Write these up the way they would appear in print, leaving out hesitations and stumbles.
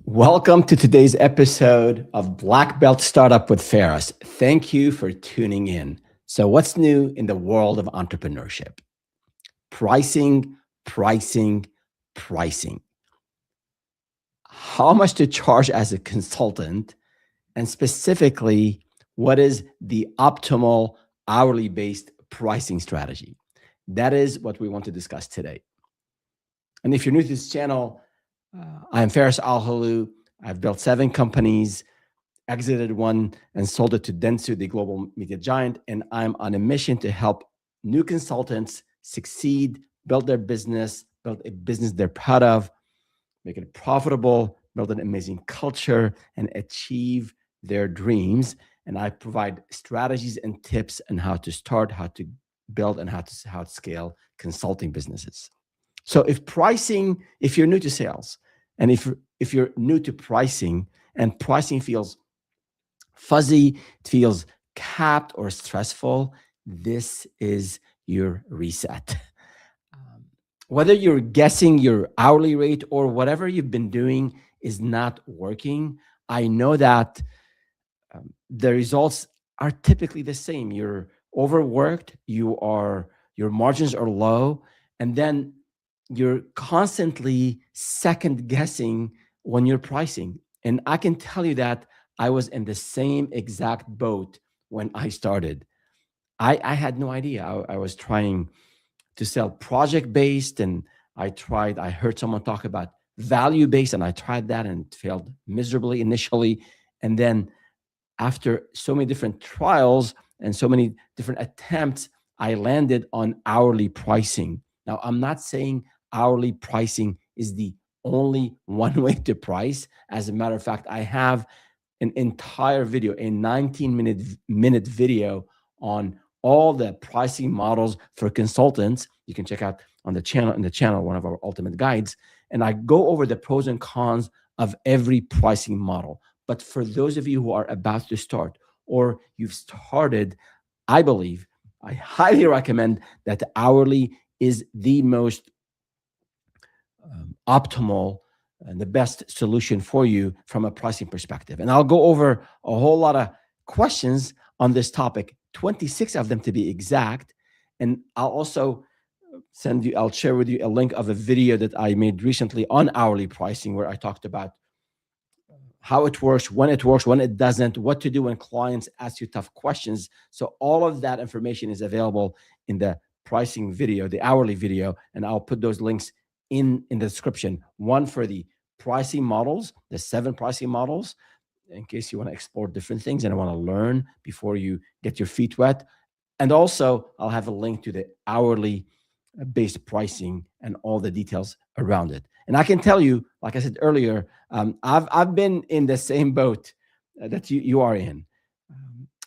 Welcome to today's episode of Black Belt Startup with Ferris. Thank you for tuning in. So, what's new in the world of entrepreneurship? Pricing, pricing, pricing. How much to charge as a consultant, and specifically, what is the optimal hourly based pricing strategy? That is what we want to discuss today. And if you're new to this channel, I'm Ferris Al-Halou. I've built 7 companies, exited one, and sold it to Dentsu, the global media giant. And I'm on a mission to help new consultants succeed, build their business, build a business they're proud of, make it profitable, build an amazing culture, and achieve their dreams. And I provide strategies and tips on how to start, how to build, and how to scale consulting businesses. So if you're new to sales, and if you're new to pricing and pricing feels fuzzy, it feels capped or stressful, this is your reset. Whether you're guessing your hourly rate or whatever you've been doing is not working, I know that the results are typically the same. You're overworked, your margins are low, and then you're constantly second guessing when you're pricing. And I can tell you that I was in the same exact boat when I started. I had no idea. I was trying to sell project-based, and I heard someone talk about value-based, and I tried that and it failed miserably initially. And then after so many different trials and so many different attempts, I landed on hourly pricing. Now, I'm not saying hourly pricing is the only one way to price. As a matter of fact, I have an entire video, a 19-minute video on all the pricing models for consultants. You can check out on the channel, one of our ultimate guides. And I go over the pros and cons of every pricing model. But for those of you who are about to start or you've started, I highly recommend that hourly is the most optimal and the best solution for you from a pricing perspective. And I'll go over a whole lot of questions on this topic, 26 of them to be exact. And I'll share with you a link of a video that I made recently on hourly pricing, where I talked about how it works, when it doesn't, what to do when clients ask you tough questions. So all of that information is available in the pricing video, the hourly video, and I'll put those links in the description. One for the pricing models, the 7 pricing models, in case you want to explore different things and want to learn before you get your feet wet. And also, I'll have a link to the hourly based pricing and all the details around it. And I can tell you, like I said earlier, I've been in the same boat that you are in.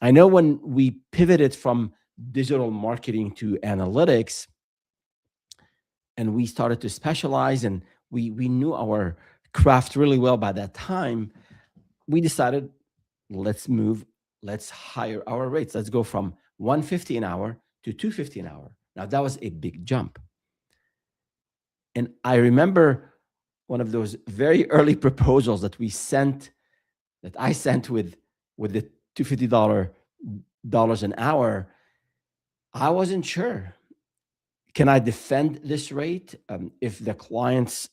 I know when we pivoted from digital marketing to analytics, and we started to specialize, and we knew our craft really well by that time, we decided, let's higher our rates. Let's go from $150 an hour to $250 an hour. Now, that was a big jump. And I remember one of those very early proposals that I sent with the $250 an hour. I wasn't sure. Can I defend this rate? If the client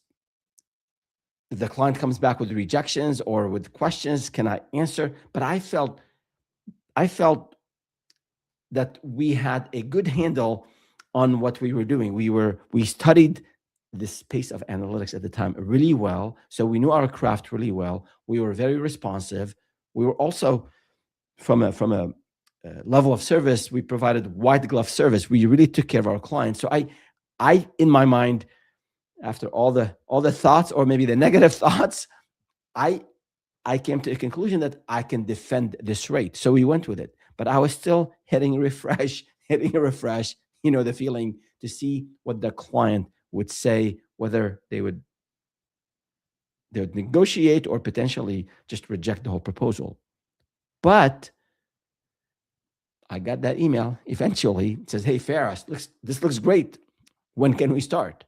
comes back with rejections or with questions, can I answer? But I felt that we had a good handle on what we were doing. We studied the space of analytics at the time really well. So we knew our craft really well. We were very responsive. We were also from a level of service, we provided white glove service. We really took care of our clients. So I in my mind, after all the thoughts, or maybe the negative thoughts, I came to a conclusion that I can defend this rate. So we went with it. But I was still hitting refresh, the feeling to see what the client would say, whether they would negotiate or potentially just reject the whole proposal. But I got that email eventually. It says, "Hey, Ferris, this looks great. When can we start?"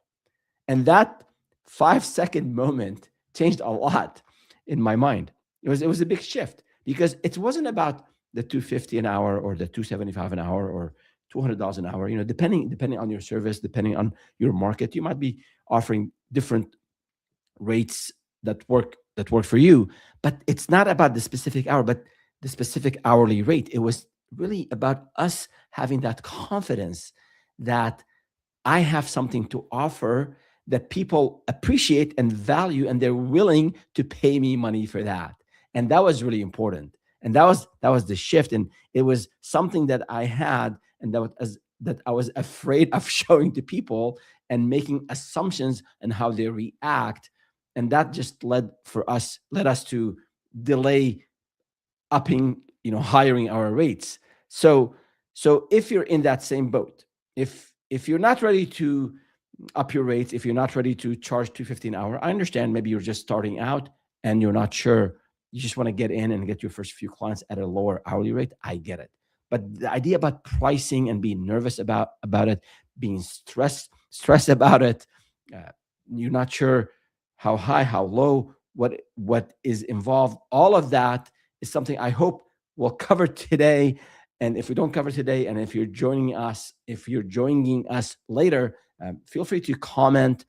And that 5-second moment changed a lot. in my mind. It was a big shift because it wasn't about the 250 an hour or the 275 an hour or $200 an hour. Depending on your service, depending on your market, you might be offering different rates that work for you. But it's not about the specific hour, but the specific hourly rate. It was really about us having that confidence that I have something to offer that people appreciate and value, and they're willing to pay me money for that. And that was really important. And that was the shift. And it was something that I had, and that I was afraid of showing to people and making assumptions and how they react. And that just led us to delay hiring our rates. So if you're in that same boat, if you're not ready to up your rates, if you're not ready to charge 250 an hour, I understand maybe you're just starting out and you're not sure. You just want to get in and get your first few clients at a lower hourly rate. I get it. But the idea about pricing and being nervous about it, being stressed about it, uh, you're not sure how high, how low, what is involved. All of that is something I hope we'll cover today. And if we don't cover today, and if you're joining us later, feel free to comment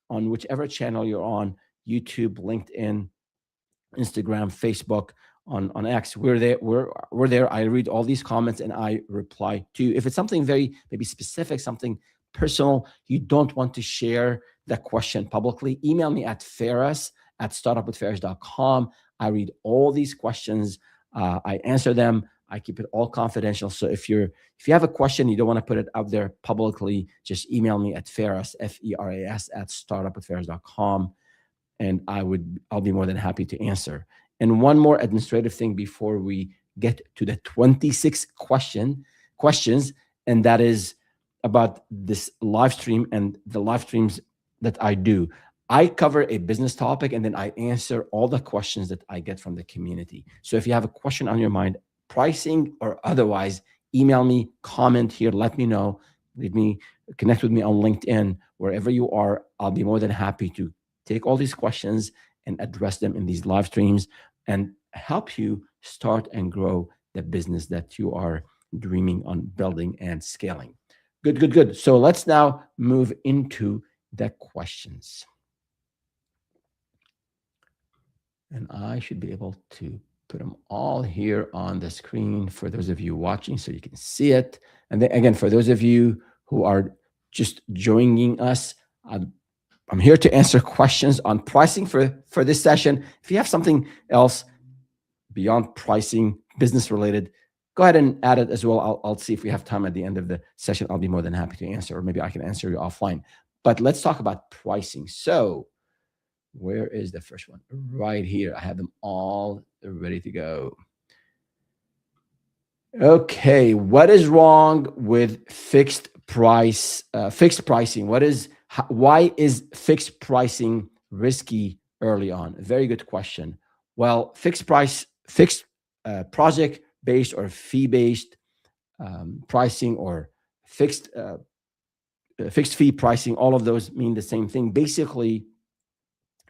on whichever channel you're on: YouTube, LinkedIn, Instagram, Facebook, on X. We're there. We're there. I read all these comments and I reply to you. If it's something very maybe specific, something personal, you don't want to share that question publicly, email me at Ferris@startupwithferris.com. I read all these questions. I answer them. I keep it all confidential. So if you have a question, you don't want to put it out there publicly, just email me at Ferris, Feras @startupwithferris.com, and I'll be more than happy to answer. And one more administrative thing before we get to the 26 questions, and that is about this live stream and the live streams that I do. I cover a business topic and then I answer all the questions that I get from the community. So if you have a question on your mind, pricing or otherwise, email me, comment here, let me know, connect with me on LinkedIn, wherever you are. I'll be more than happy to take all these questions and address them in these live streams and help you start and grow the business that you are dreaming on building and scaling. Good. So let's now move into the questions. And I should be able to put them all here on the screen for those of you watching so you can see it. And then again, for those of you who are just joining us, I'm here to answer questions on pricing for this session. If you have something else beyond pricing, business related, go ahead and add it as well. I'll see if we have time at the end of the session. I'll be more than happy to answer, or maybe I can answer you offline. But let's talk about pricing. So where is the first one? Right here. I have them all ready to go. Okay, what is wrong with fixed pricing? Why is fixed pricing risky early on? Very good question. Well, fixed project based or fee based pricing, or fixed fee pricing, all of those mean the same thing. Basically,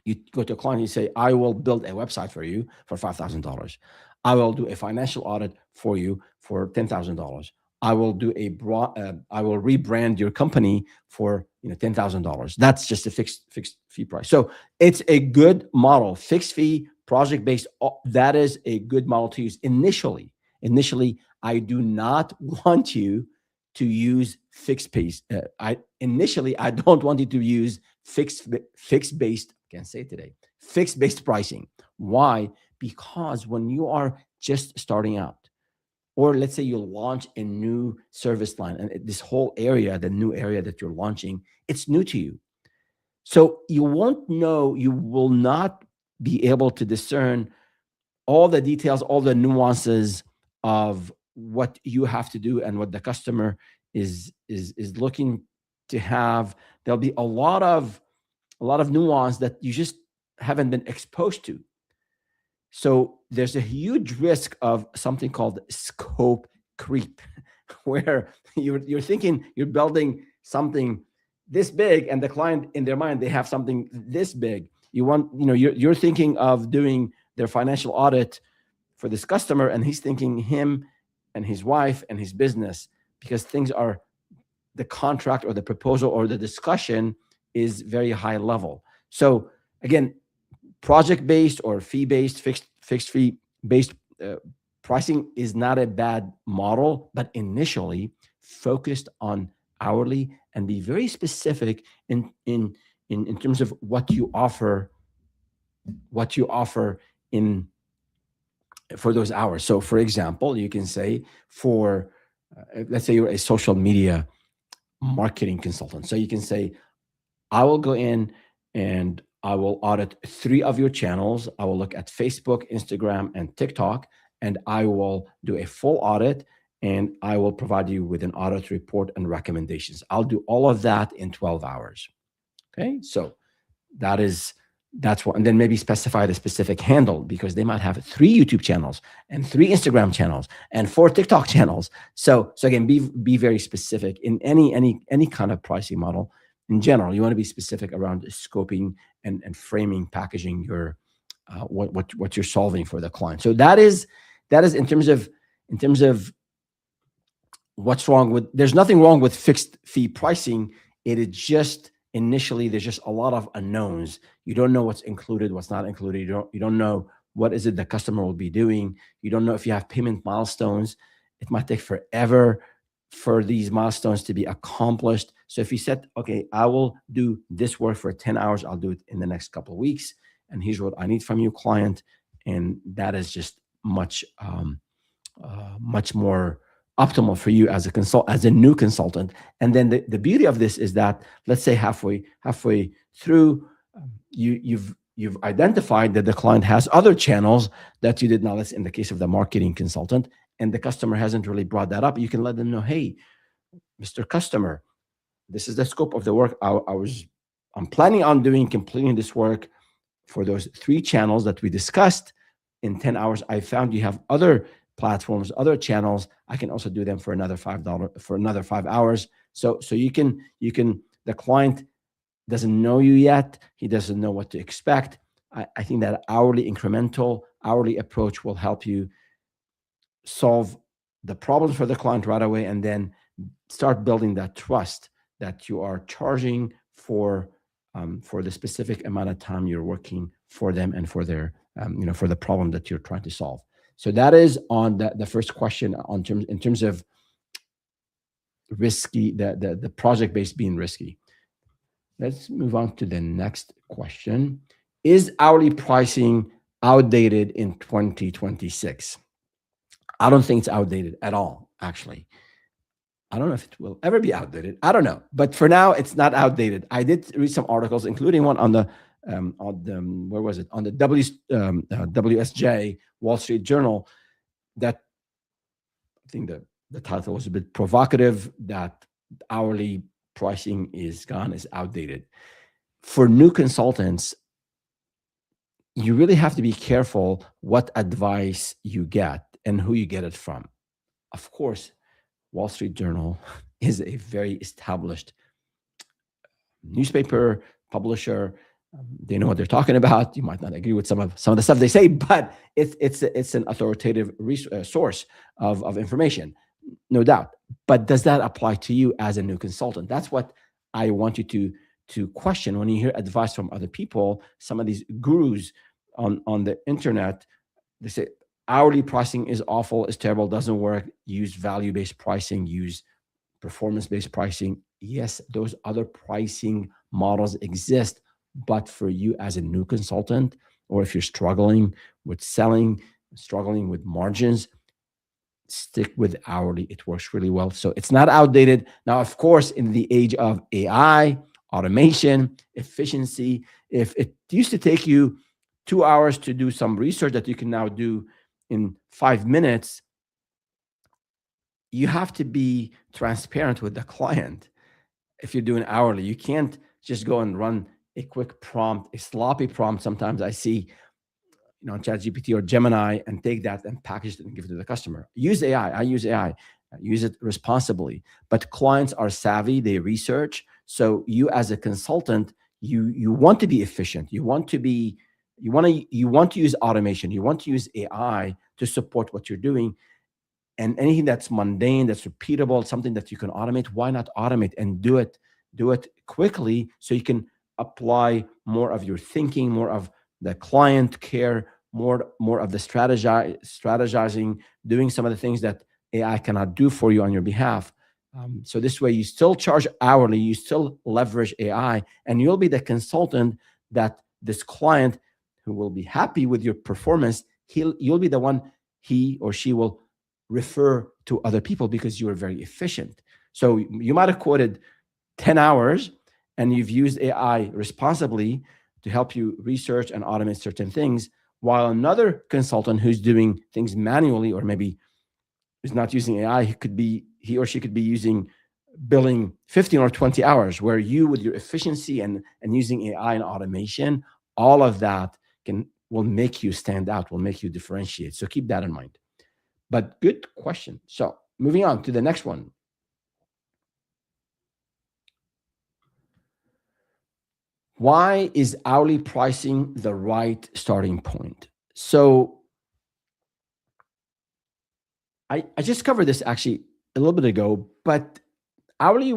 you go to a client, you say, I will build a website for you for $5,000. I will do a financial audit for you for $10,000. I will rebrand your company for $10,000. That's just a fixed fee price. So it's a good model. Fixed fee, project based. That is a good model to use initially. I do not want you to use fixed based. I don't want you to use fixed based. Can't say it today. Fixed based pricing. Why? Because when you are just starting out, or let's say you launch a new service line, and this whole area, the new area that you're launching, it's new to you. So you will not be able to discern all the details, all the nuances of what you have to do and what the customer is looking to have. There'll be a lot of nuance that you just haven't been exposed to. So there's a huge risk of something called scope creep, where you're thinking you're building something this big, and the client, in their mind, they have something this big. You're thinking of doing their financial audit for this customer, and he's thinking him and his wife and his business, because things are, the contract or the proposal or the discussion is very high level. So again, project based or fee based, fixed fee based pricing is not a bad model, but initially focused on hourly and be very specific in terms of what you offer in for those hours. So for example, you can say for let's say you're a social media marketing consultant. So you can say, I will go in and I will audit 3 of your channels. I will look at Facebook, Instagram, and TikTok, and I will do a full audit, and I will provide you with an audit report and recommendations. I'll do all of that in 12 hours. Okay, so that's what, and then maybe specify the specific handle, because they might have 3 YouTube channels and 3 Instagram channels and 4 TikTok channels. So again, be very specific in any kind of pricing model. In general, you want to be specific around scoping and framing, packaging your what you're solving for the client. So that is in terms of what's wrong with. There's nothing wrong with fixed fee pricing. It is just initially there's just a lot of unknowns. You don't know what's included, what's not included. You don't know what is it the customer will be doing. You don't know if you have payment milestones. It might take forever for these milestones to be accomplished. So if you said, okay, I will do this work for 10 hours, I'll do it in the next couple of weeks, and here's what I need from you, client, and that is just much more optimal for you as a new consultant. And then the beauty of this is that, let's say halfway through, you've identified that the client has other channels that you did not list in the case of the marketing consultant, and the customer hasn't really brought that up. You can let them know, hey, Mr. Customer, this is the scope of the work. I'm planning on completing this work for those 3 channels that we discussed in 10 hours. I found you have other platforms, other channels. I can also do them for another $5 for another 5 hours. So you can, the client doesn't know you yet. He doesn't know what to expect. I think that incremental hourly approach will help you solve the problems for the client right away, and then start building that trust that you are charging for the specific amount of time you're working for them and for their for the problem that you're trying to solve. So that is on the first question in terms of risky, the project based being risky. Let's move on to the next question. Is hourly pricing outdated in 2026? I don't think it's outdated at all, actually. I don't know if it will ever be outdated. I don't know. But for now, it's not outdated. I did read some articles, including one on the where was it? On the WSJ, Wall Street Journal, that I think the title was a bit provocative, that hourly pricing is outdated. For new consultants, you really have to be careful what advice you get and who you get it from. Of course, Wall Street Journal is a very established newspaper publisher. They know what they're talking about. You might not agree with some of the stuff they say, but it's an authoritative source of information, no doubt. But does that apply to you as a new consultant? That's what I want you to question when you hear advice from other people. Some of these gurus on the internet, they say hourly pricing is awful, is terrible, doesn't work. Use value-based pricing, use performance-based pricing. Yes, those other pricing models exist, but for you as a new consultant, or if you're struggling with selling, struggling with margins, stick with hourly. It works really well. So it's not outdated. Now, of course, in the age of AI, automation, efficiency, if it used to take you 2 hours to do some research that you can now do in 5 minutes, you have to be transparent with the client. If you're doing hourly, you can't just go and run a quick prompt, a sloppy prompt. Sometimes I see, on ChatGPT or Gemini, and take that and package it and give it to the customer. Use AI. I use AI. Use it responsibly. But clients are savvy. They research. So you as a consultant, you want to be efficient. You want to be You want to use automation, you want to use AI to support what you're doing, and anything that's mundane, that's repeatable, something that you can automate, why not automate and do it quickly so you can apply more of your thinking, more of the client care, more of the strategizing, doing some of the things that AI cannot do for you on your behalf. So this way, you still charge hourly, you still leverage AI, and you'll be the consultant that this client who will be happy with your performance. You'll be the one he or she will refer to other people because you are very efficient. So you might have quoted 10 hours and you've used AI responsibly to help you research and automate certain things, while another consultant who's doing things manually or maybe is not using AI, he or she could be using billing 15 or 20 hours, where you with your efficiency and using AI and automation, all of that will make you stand out, will make you differentiate. So keep that in mind. But good question. So moving on to the next one. Why is hourly pricing the right starting point? So I just covered this actually a little bit ago, but hourly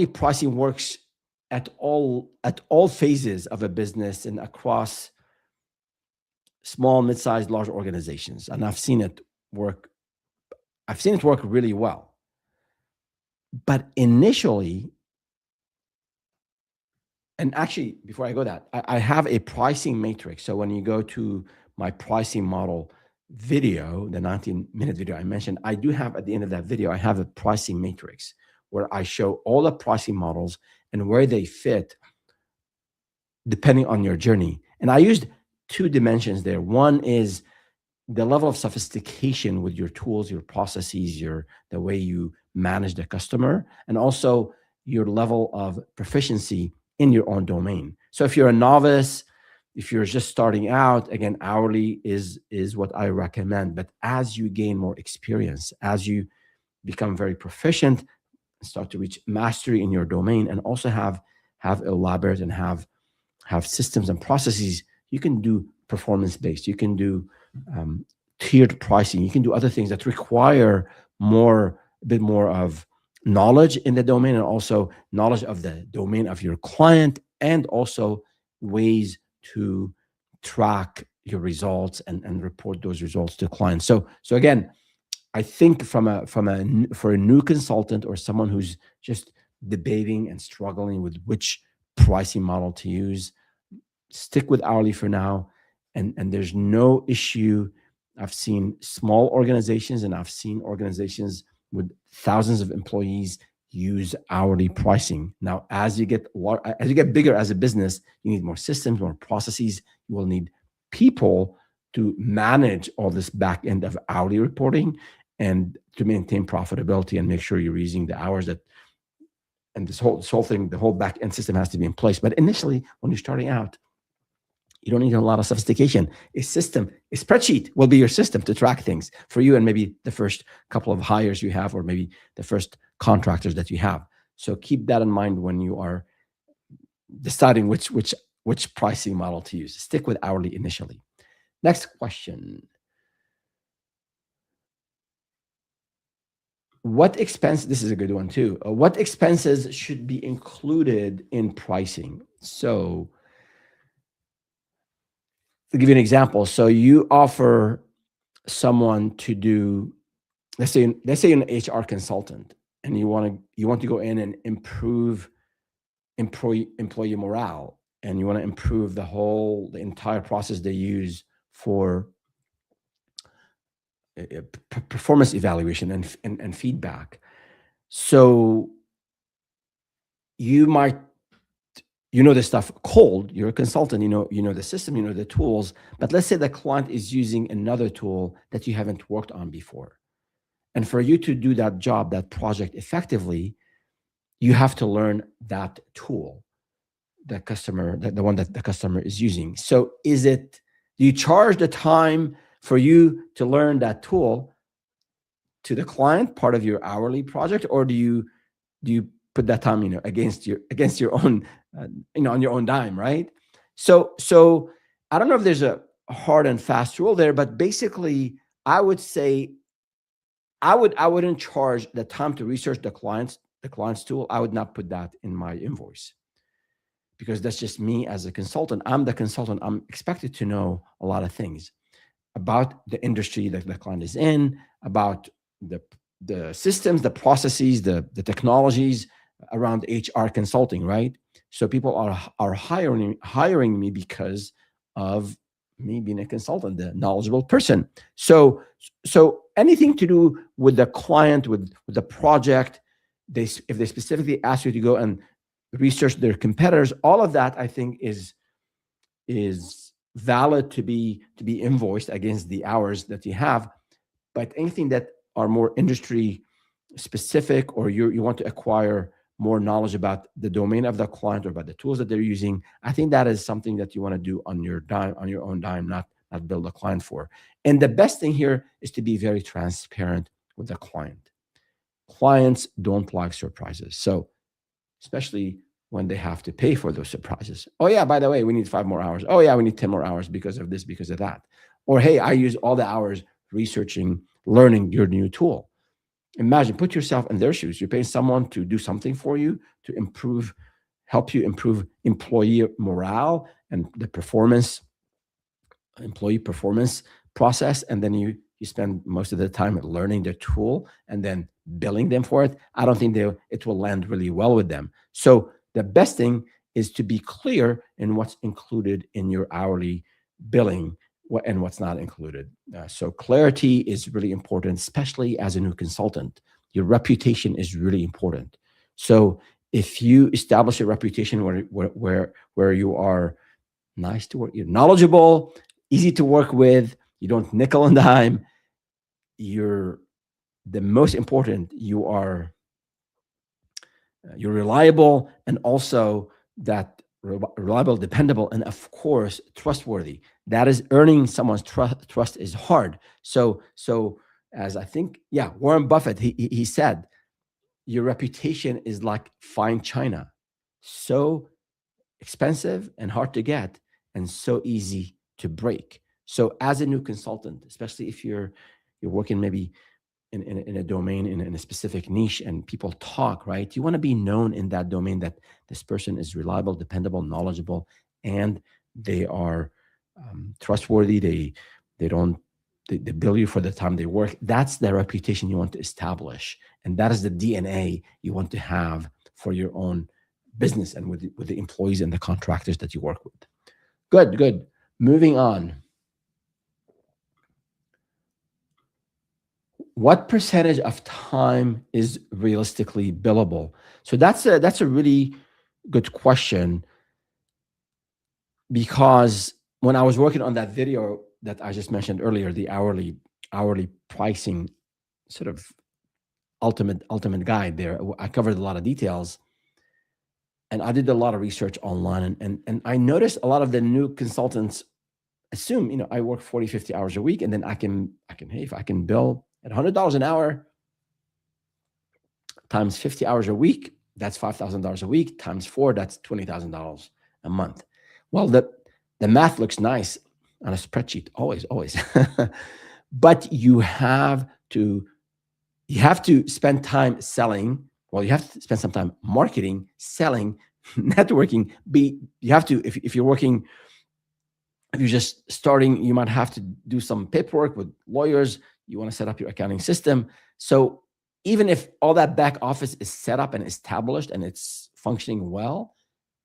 pricing works at all phases of a business and across small, mid-sized, large organizations. And I've seen it work. I've seen it work really well. But initially, and actually, before I go that, I have a pricing matrix. So when you go to my pricing model video, the 19-minute video I mentioned, I do have at the end of that video, I have a pricing matrix where I show all the pricing models and where they fit depending on your journey. And I used two dimensions there. One is the level of sophistication with your tools, your processes, the way you manage the customer, and also your level of proficiency in your own domain. So if you're a novice, if you're just starting out, again, hourly is what I recommend. But as you gain more experience, as you become very proficient, start to reach mastery in your domain, and also have elaborate and have systems and processes, you can do performance based. You can do tiered pricing. You can do other things that require a bit more of knowledge in the domain, and also knowledge of the domain of your client, and also ways to track your results and report those results to clients. So again, I think for a new consultant or someone who's just debating and struggling with which pricing model to use, stick with hourly for now, and there's no issue. I've seen small organizations and I've seen organizations with thousands of employees use hourly pricing. Now, as you get bigger as a business, you need more systems, more processes. You will need people to manage all this back end of hourly reporting and to maintain profitability and make sure you're using the hours and this whole thing, the whole back end system has to be in place. But initially, when you're starting out, you don't need a lot of sophistication. A spreadsheet will be your system to track things for you and maybe the first couple of hires you have, or maybe the first contractors that you have. So keep that in mind when you are deciding which pricing model to use. Stick with hourly initially. Next question. This is a good one too. What expenses should be included in pricing? So to give you an example, so you offer someone to do, let's say you're an HR consultant and you want to go in and improve employee morale, and you want to improve the entire process they use for performance evaluation and feedback. So you might this stuff cold. You're a consultant, you know the system, you know the tools. But let's say the client is using another tool that you haven't worked on before. And for you to do that job, that project effectively, you have to learn that tool, the one that the customer is using. So do you charge the time for you to learn that tool to the client, part of your hourly project, or do you put that time, against your own, on your own dime, right? So I don't know if there's a hard and fast rule there, but basically, I would say I wouldn't charge the time to research the client's tool. I would not put that in my invoice because that's just me as a consultant. I'm the consultant. I'm expected to know a lot of things about the industry that the client is in, about the the systems, the processes, the technologies around HR consulting, right? So people are hiring me because of me being a consultant, the knowledgeable person. So anything to do with the client, with the project, if they specifically ask you to go and research their competitors, all of that I think is valid to be invoiced against the hours that you have. But anything that are more industry specific, or you want to acquire more knowledge about the domain of the client or about the tools that they're using, I think that is something that you want to do on your dime, on your own dime, not build a client for. And the best thing here is to be very transparent with the client. Clients don't like surprises. So especially when they have to pay for those surprises. Oh, yeah, by the way, we need 5 more hours. Oh, yeah, we need 10 more hours because of this, because of that. Or, hey, I use all the hours researching, learning your new tool. Imagine, put yourself in their shoes. You're paying someone to do something for you to help you improve employee morale and the employee performance process, and then you spend most of the time learning the tool and then billing them for it. I don't think it will land really well with them. So the best thing is to be clear in what's included in your hourly billing, and what's not included. So clarity is really important, especially as a new consultant. Your reputation is really important. So if you establish a reputation where you are nice to work, you're knowledgeable, easy to work with, you don't nickel and dime, you're the most important, you're reliable, and also that reliable, dependable, and of course trustworthy. That is, earning someone's trust is hard. So as I think, yeah, Warren Buffett, he said, your reputation is like fine china, so expensive and hard to get, and so easy to break. So as a new consultant, especially if you're working maybe in a domain, in a specific niche, and people talk, right, you want to be known in that domain that this person is reliable, dependable, knowledgeable, and they are trustworthy. They don't they bill you for the time they work. That's the reputation you want to establish, and that is the DNA you want to have for your own business and with the employees and the contractors that you work with. Good, good. Moving on. What percentage of time is realistically billable? So that's a really good question, because when I was working on that video that I just mentioned earlier, the hourly pricing sort of ultimate guide there, I covered a lot of details, and I did a lot of research online, and I noticed a lot of the new consultants assume, I work 40, 50 hours a week, and then I can, hey, if I can bill at $100 an hour times 50 hours a week, that's $5,000 a week, times four, that's $20,000 a month. Well, the math looks nice on a spreadsheet, always. But you have to spend time selling. Well, you have to spend some time marketing, selling, networking. You have to, if you're working, if you're just starting, you might have to do some paperwork with lawyers. You want to set up your accounting system. So even if all that back office is set up and established and it's functioning well,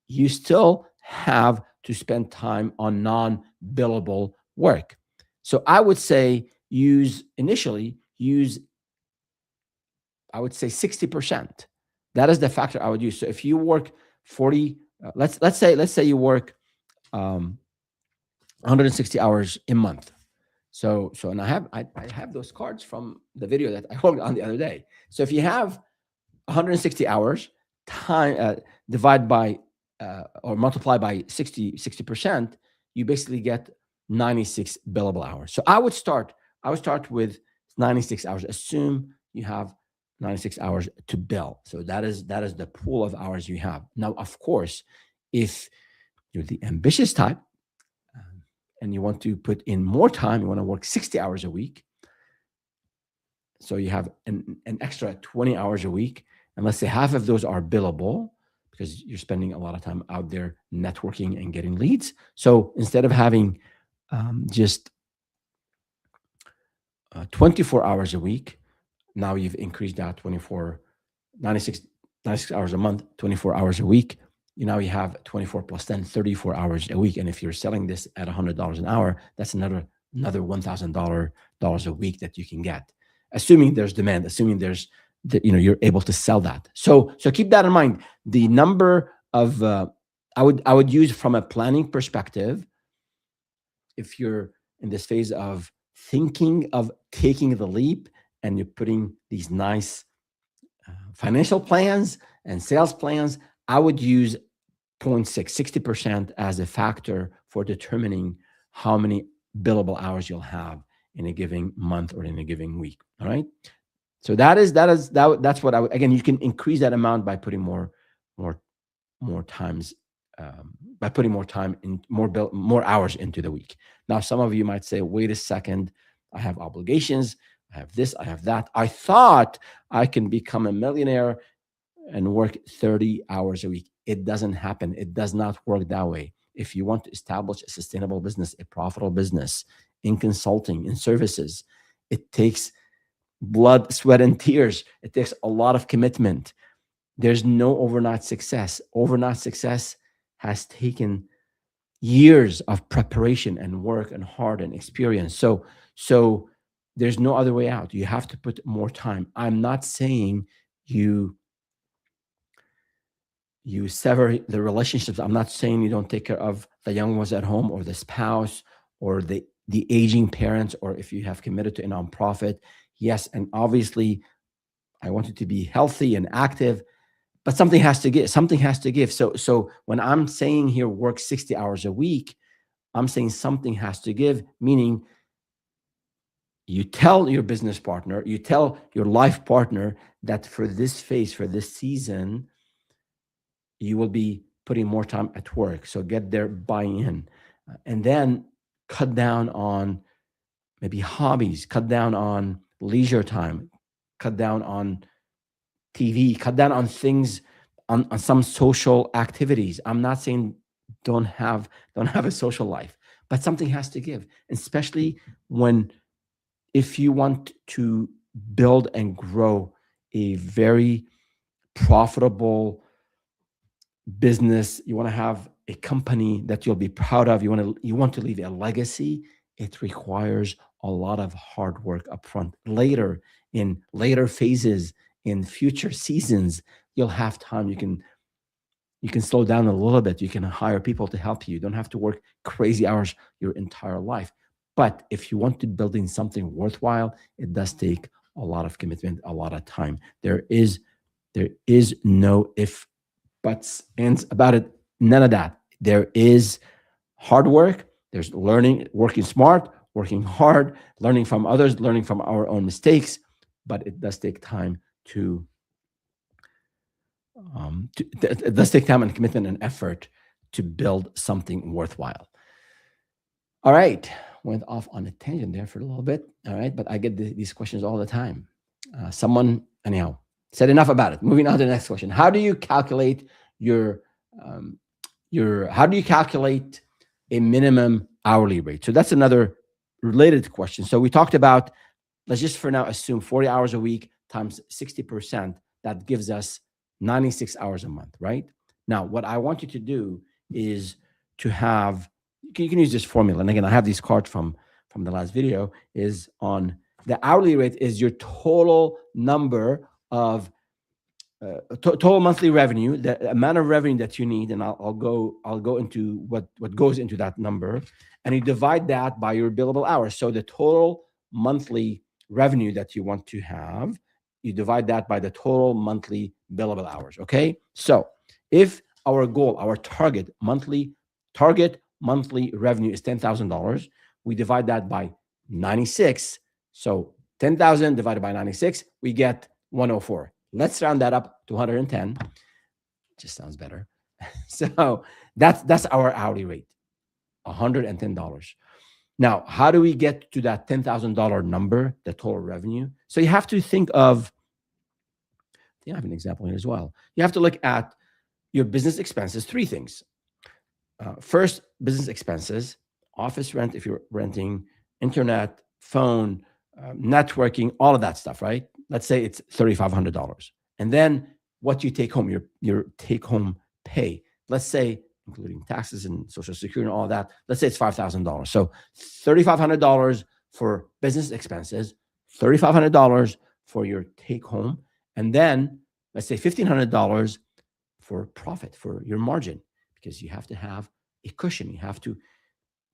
you still have to spend time on non-billable work. So I would say initially use, I would say 60%. That is the factor I would use. So if you work 40, let's say you work 160 hours a month. And I have those cards from the video that I worked on the other day. So if you have 160 hours, divide by or multiply by 60%, you basically get 96 billable hours. So I would start with 96 hours. Assume you have 96 hours to bill. So that is the pool of hours you have. Now, of course, if you're the ambitious type, and you want to put in more time, you want to work 60 hours a week. So you have an extra 20 hours a week. And let's say half of those are billable because you're spending a lot of time out there networking and getting leads. So instead of having just 24 hours a week, now you've increased that 96 hours a month, 24 hours a week. You have 24 plus 10, 34 hours a week. And if you're selling this at $100 an hour, that's another $1,000 a week that you can get, assuming there's demand, assuming there's you're able to sell that. So keep that in mind. The number of I would use from a planning perspective, if you're in this phase of thinking of taking the leap and you're putting these nice financial plans and sales plans, I would use 60% as a factor for determining how many billable hours you'll have in a given month or in a given week. All right. So that's what again, you can increase that amount by putting more times, by putting more time in, more hours into the week. Now, some of you might say, wait a second, I have obligations, I have this, I have that. I thought I can become a millionaire and work 30 hours a week. It doesn't happen. It does not work that way. If you want to establish a sustainable business, a profitable business in consulting, in services, it takes blood, sweat, and tears. It takes a lot of commitment. There's no overnight success. Overnight success has taken years of preparation and work and hard and experience. So there's no other way out. You have to put more time. I'm not saying you sever the relationships. I'm not saying you don't take care of the young ones at home or the spouse or the aging parents, or if you have committed to a nonprofit. Yes, and obviously I want you to be healthy and active, but something has to give. Something has to give. So when I'm saying here work 60 hours a week, I'm saying something has to give, meaning you tell your business partner, you tell your life partner that for this phase, for this season, you will be putting more time at work. So get their buy-in, and then cut down on maybe hobbies, cut down on leisure time, cut down on TV, cut down on things, on some social activities. I'm not saying don't have a social life, but something has to give, especially if you want to build and grow a very profitable business, you want to have a company that you'll be proud of, you want to leave a legacy. It requires a lot of hard work upfront. Later, in later phases, in future seasons, you'll have time. You can slow down a little bit. You can hire people to help you. You don't have to work crazy hours your entire life. But if you want to build in something worthwhile, it does take a lot of commitment, a lot of time. There is no if, buts, ands about it. None of that. There is hard work. There's learning, working smart, working hard, learning from others, learning from our own mistakes. But it does take time it does take time and commitment and effort to build something worthwhile. All right. Went off on a tangent there for a little bit. All right. But I get these questions all the time. Someone, anyhow, said enough about it. Moving on to the next question. How do you calculate how do you calculate a minimum hourly rate? So that's another related question. So we talked about, let's just for now assume 40 hours a week times 60%. That gives us 96 hours a month, right? Now, what I want you to do is to have, you can use this formula. And again, I have these cards from the last video, is on the hourly rate is your total number of total monthly revenue, the amount of revenue that you need. And I'll go into what goes into that number, and you divide that by your billable hours. So the total monthly revenue that you want to have, you divide that by the total monthly billable hours. Okay. So if our goal, our target monthly revenue is $10,000, we divide that by 96. So 10,000 divided by 96, we get 104. Let's round that up to 110. Just sounds better. So that's our hourly rate, $110. Now, how do we get to that $10,000 number, the total revenue? So you have to think of, I have an example here as well. You have to look at your business expenses, three things. First, business expenses, office rent if you're renting, internet, phone, networking, all of that stuff, right? Let's say it's $3,500. And then what you take home, your take home pay. Let's say, including taxes and social security and all of that, let's say it's $5,000. So $3,500 for business expenses, $3,500 for your take home, and then let's say $1,500 for profit, for your margin, because you have to have a cushion. You have to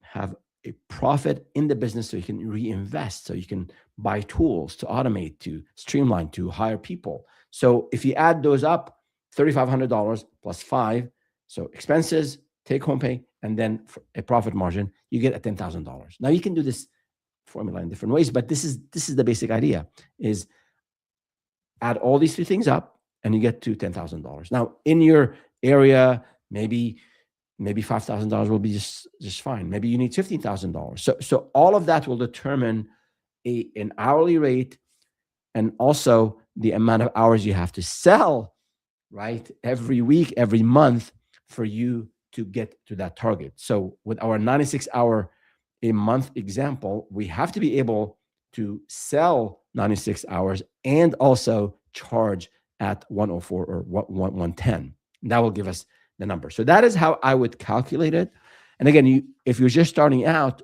have a profit in the business so you can reinvest, so you can buy tools to automate, to streamline, to hire people. So if you add those up, $3,500 plus five, so expenses, take home pay, and then a profit margin, you get a $10,000. Now you can do this formula in different ways, but this is the basic idea: is add all these three things up and you get to $10,000. Now in your area, maybe $5,000 will be just fine. Maybe you need $15,000. So all of that will determine an hourly rate, and also the amount of hours you have to sell, right, every week, every month, for you to get to that target. So with our 96-hour a month example, we have to be able to sell 96 hours and also charge at 104 or 110. That will give us the number. So that is how I would calculate it. And again, if you're just starting out,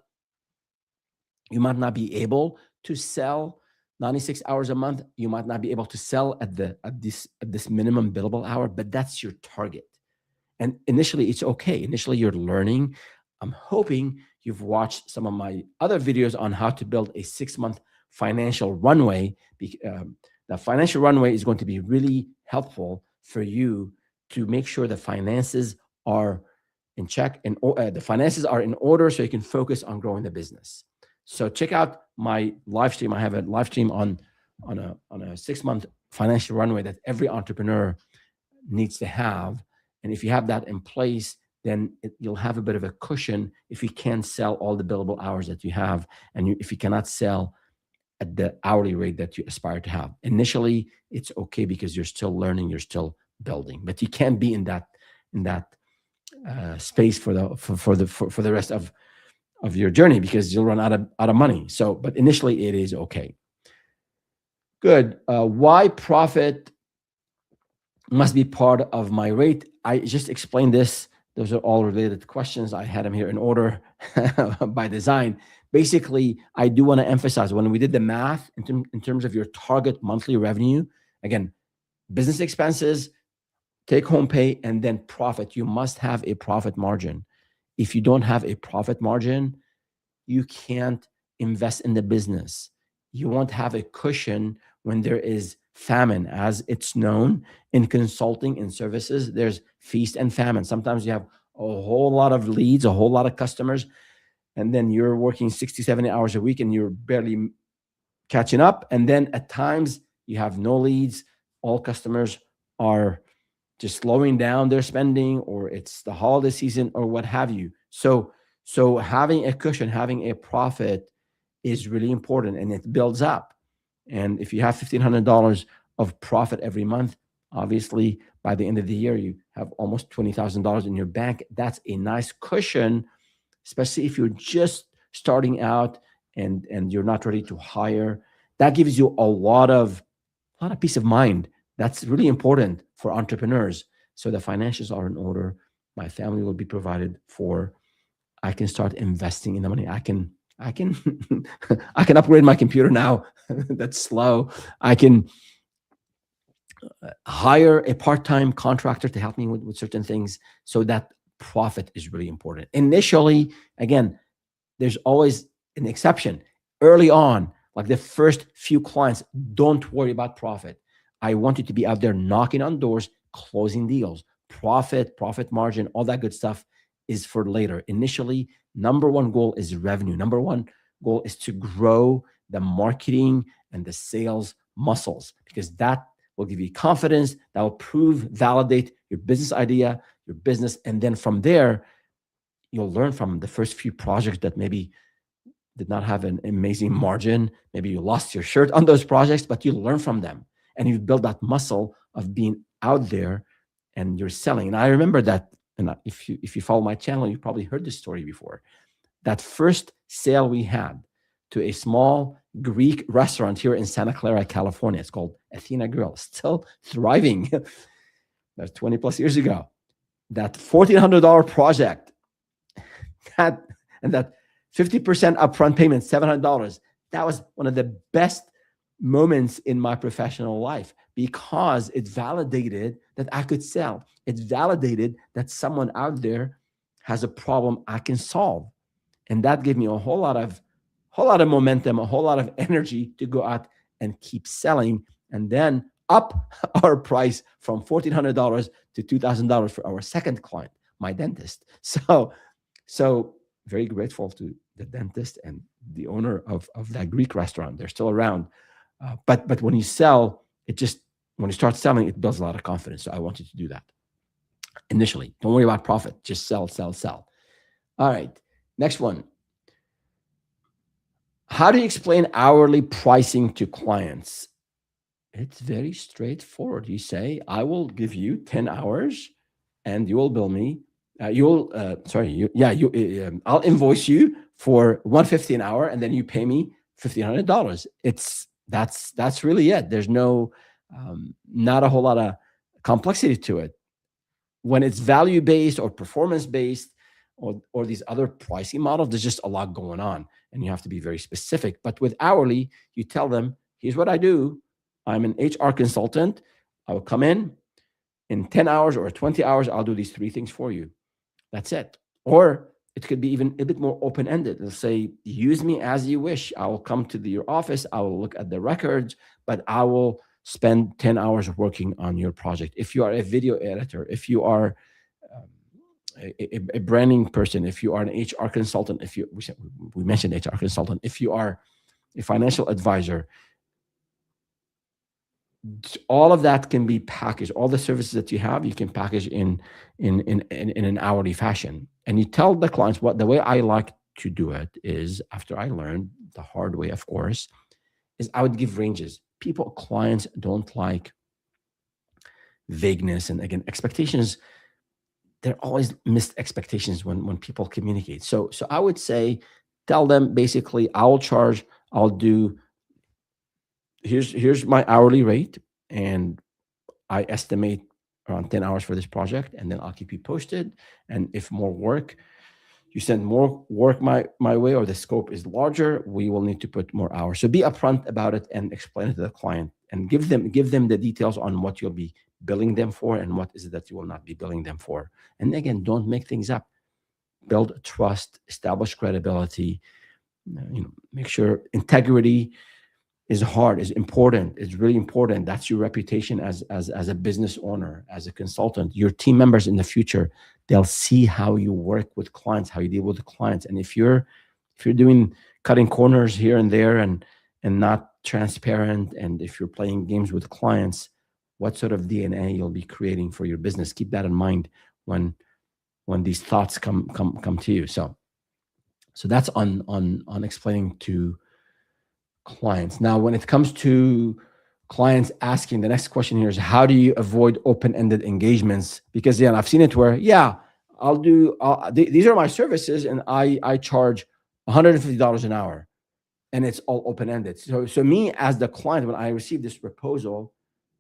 you might not be able to sell 96 hours a month. You might not be able to sell at this minimum billable hour, but that's your target. And initially, it's okay. Initially, you're learning. I'm hoping you've watched some of my other videos on how to build a 6-month financial runway. The financial runway is going to be really helpful for you to make sure the finances are in check and the finances are in order, so you can focus on growing the business. So check out my live stream. I have a live stream on a 6-month financial runway that every entrepreneur needs to have. And if you have that in place, then you'll have a bit of a cushion if you can't sell all the billable hours that you have, and if you cannot sell at the hourly rate that you aspire to have. Initially, it's okay because you're still learning, you're still building, but you can't be in that space for the rest of your journey, because you'll run out of money. So, but initially, it is okay. Good. Why profit must be part of my rate? I just explained this. Those are all related questions. I had them here in order by design. Basically, I do want to emphasize, when we did the math in terms of your target monthly revenue, again, business expenses, take home pay, and then profit, you must have a profit margin. If you don't have a profit margin, you can't invest in the business. You won't have a cushion when there is famine, as it's known in consulting and services. There's feast and famine. Sometimes you have a whole lot of leads, a whole lot of customers, and then you're working 60, 70 hours a week and you're barely catching up. And then at times you have no leads. All customers are just slowing down their spending, or it's the holiday season, or what have you. So having a cushion, having a profit is really important, and it builds up. And if you have $1,500 of profit every month, obviously by the end of the year, you have almost $20,000 in your bank. That's a nice cushion, especially if you're just starting out and you're not ready to hire. That gives you a lot of peace of mind. That's really important for entrepreneurs. So the financials are in order. My family will be provided for. I can start investing in the money. I can I can upgrade my computer now. That's slow. I can hire a part-time contractor to help me with certain things. So that profit is really important. Initially, again, there's always an exception. Early on, like the first few clients, don't worry about profit. I want you to be out there knocking on doors, closing deals. Profit margin, all that good stuff is for later. Initially, number one goal is revenue. Number one goal is to grow the marketing and the sales muscles, because that will give you confidence. That will validate your business idea. your business. And then from there, you'll learn from the first few projects that maybe did not have an amazing margin. Maybe you lost your shirt on those projects, but you learn from them and you build that muscle of being out there and you're selling. And I remember that, and if you follow my channel, you probably heard this story before. That first sale we had to a small Greek restaurant here in Santa Clara, California. It's called Athena Grill, still thriving. That's 20 plus years ago. That $1,400 project, and that 50% upfront payment, $700. That was one of the best moments in my professional life because it validated that I could sell. It validated that someone out there has a problem I can solve. And that gave me a whole lot of momentum, a whole lot of energy to go out and keep selling, and then up our price from $1,400 to $2,000 for our second client, my dentist. So very grateful to the dentist and the owner of that Greek restaurant. They're still around. But when you sell, when you start selling, it builds a lot of confidence. So I want you to do that initially. Don't worry about profit. Just sell, sell, sell. All right. Next one. How do you explain hourly pricing to clients? It's very straightforward. You say, I will give you 10 hours and you will bill me. I'll invoice you for $150 an hour and then you pay me $1,500. That's really it. There's not a whole lot of complexity to it. When it's value-based or performance-based or these other pricing models, there's just a lot going on and you have to be very specific. But with hourly, you tell them, here's what I do. I'm an HR consultant. I will come in 10 hours or 20 hours. I'll do these 3 things for you. That's it. Or it could be even a bit more open-ended. Let's say, use me as you wish. I will come to your office. I will look at the records, but I will spend 10 hours working on your project. If you are a video editor, if you are a branding person, if you are an HR consultant, we mentioned HR consultant, if you are a financial advisor, all of that can be packaged. All the services that you have, you can package in an hourly fashion. And you tell the clients the way I like to do it is, after I learned the hard way, of course, is I would give ranges. Clients don't like vagueness. And again, expectations, they're always missed expectations when people communicate. So I would say, tell them basically, I'll do, here's my hourly rate, and I estimate around 10 hours for this project, and then I'll keep you posted. And if you send more work my way, or the scope is larger, we will need to put more hours. So be upfront about it and explain it to the client, and give them the details on what you'll be billing them for and what is it that you will not be billing them for. And again, don't make things up. Build trust, establish credibility, make sure integrity is important. It's really important. That's your reputation as a business owner, as a consultant. Your team members in the future, they'll see how you work with clients, how you deal with the clients. And if you're cutting corners here and there and not transparent, and if you're playing games with clients, what sort of DNA you'll be creating for your business. Keep that in mind when these thoughts come to you. So that's on explaining to clients. Now, when it comes to clients asking, the next question here is, how do you avoid open-ended engagements? Because I've seen it where, these are my services and I charge $150 an hour, and it's all open-ended. So me as the client, when I receive this proposal,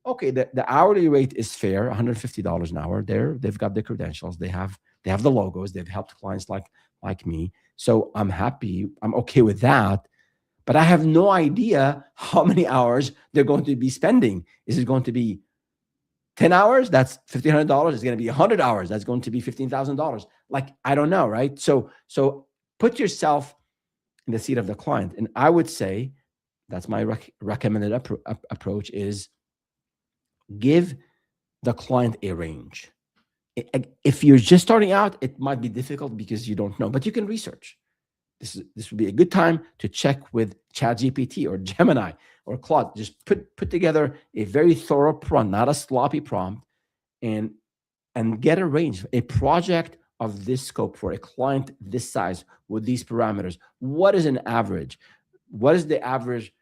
okay, the hourly rate is fair, $150 an hour. They've got the credentials, they have the logos, they've helped clients like me. So I'm happy, I'm okay with that. But I have no idea how many hours they're going to be spending. Is it going to be 10 hours? That's $1,500. It's going to be 100 hours. That's going to be $15,000. Like, I don't know, right? So put yourself in the seat of the client. And I would say, that's my recommended approach, is give the client a range. If you're just starting out, it might be difficult because you don't know, but you can research. This would be a good time to check with ChatGPT or Gemini or Claude. Just put together a very thorough prompt, not a sloppy prompt, and and get a range. A project of this scope for a client this size with these parameters, what is an average? What is the average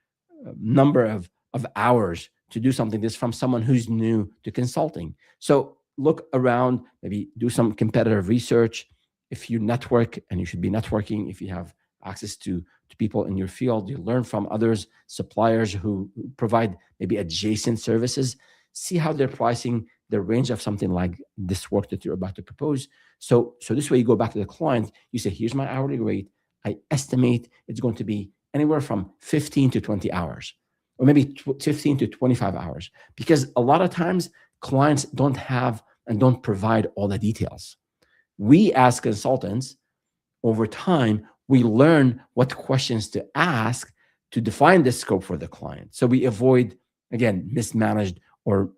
number of hours to do something this from someone who's new to consulting? So look around, maybe do some competitive research. If you network, and you should be networking, if you have access to people in your field, you learn from others, suppliers who provide maybe adjacent services, see how they're pricing the range of something like this work that you're about to propose. So this way you go back to the client, you say, here's my hourly rate. I estimate it's going to be anywhere from 15 to 20 hours, or maybe 15 to 25 hours, because a lot of times clients don't have and don't provide all the details. We as consultants, over time, we learn what questions to ask to define the scope for the client. So we avoid, again, mismanaged, or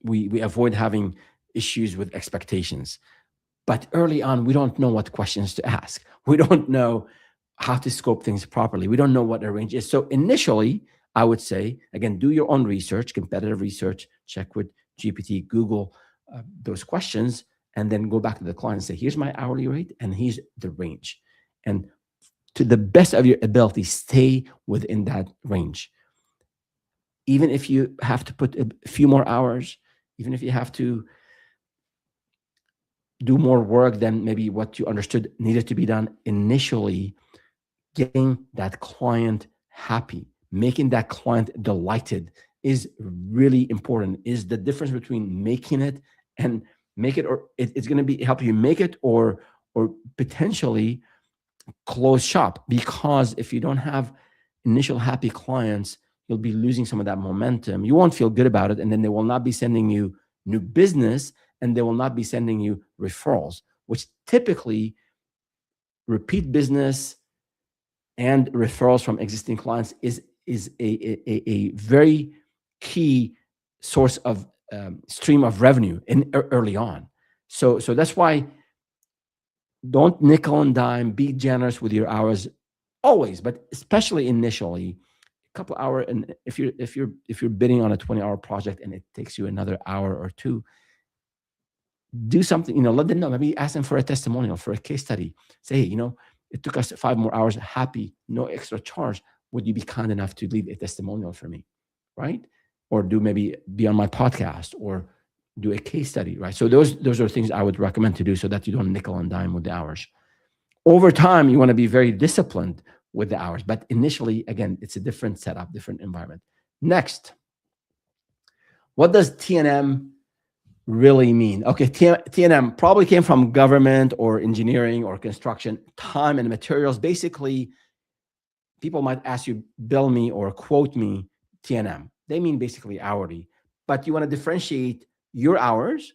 we avoid having issues with expectations. But early on, we don't know what questions to ask. We don't know how to scope things properly. We don't know what a range is. So initially, I would say, again, do your own research, competitive research, check with GPT, Google those questions, and then go back to the client and say, here's my hourly rate and here's the range. And to the best of your ability, stay within that range. Even if you have to put a few more hours, even if you have to do more work than maybe what you understood needed to be done initially, getting that client happy, making that client delighted is really important. Is the difference between making it and make it, or it's going to be help you make it, or potentially close shop. Because if you don't have initial happy clients, you'll be losing some of that momentum. You won't feel good about it, and then they will not be sending you new business, and they will not be sending you referrals, which typically repeat business and referrals from existing clients is a very key source of stream of revenue in early on. So that's why don't nickel and dime. Be generous with your hours always, but especially initially. A couple hours, and if you're bidding on a 20-hour project and it takes you another hour or two, do something. Let them know. Maybe ask them for a testimonial, for a case study. Say, hey, it took us 5 more hours. Happy, no extra charge. Would you be kind enough to leave a testimonial for me, right? Or maybe be on my podcast, or do a case study, right? So those are things I would recommend to do, so that you don't nickel and dime with the hours. Over time, you want to be very disciplined with the hours, but initially, again, it's a different setup, different environment. Next, what does T&M really mean? Okay, T&M probably came from government or engineering or construction, time and materials. Basically, people might ask you, bill me or quote me T&M. They mean basically hourly, but you want to differentiate your hours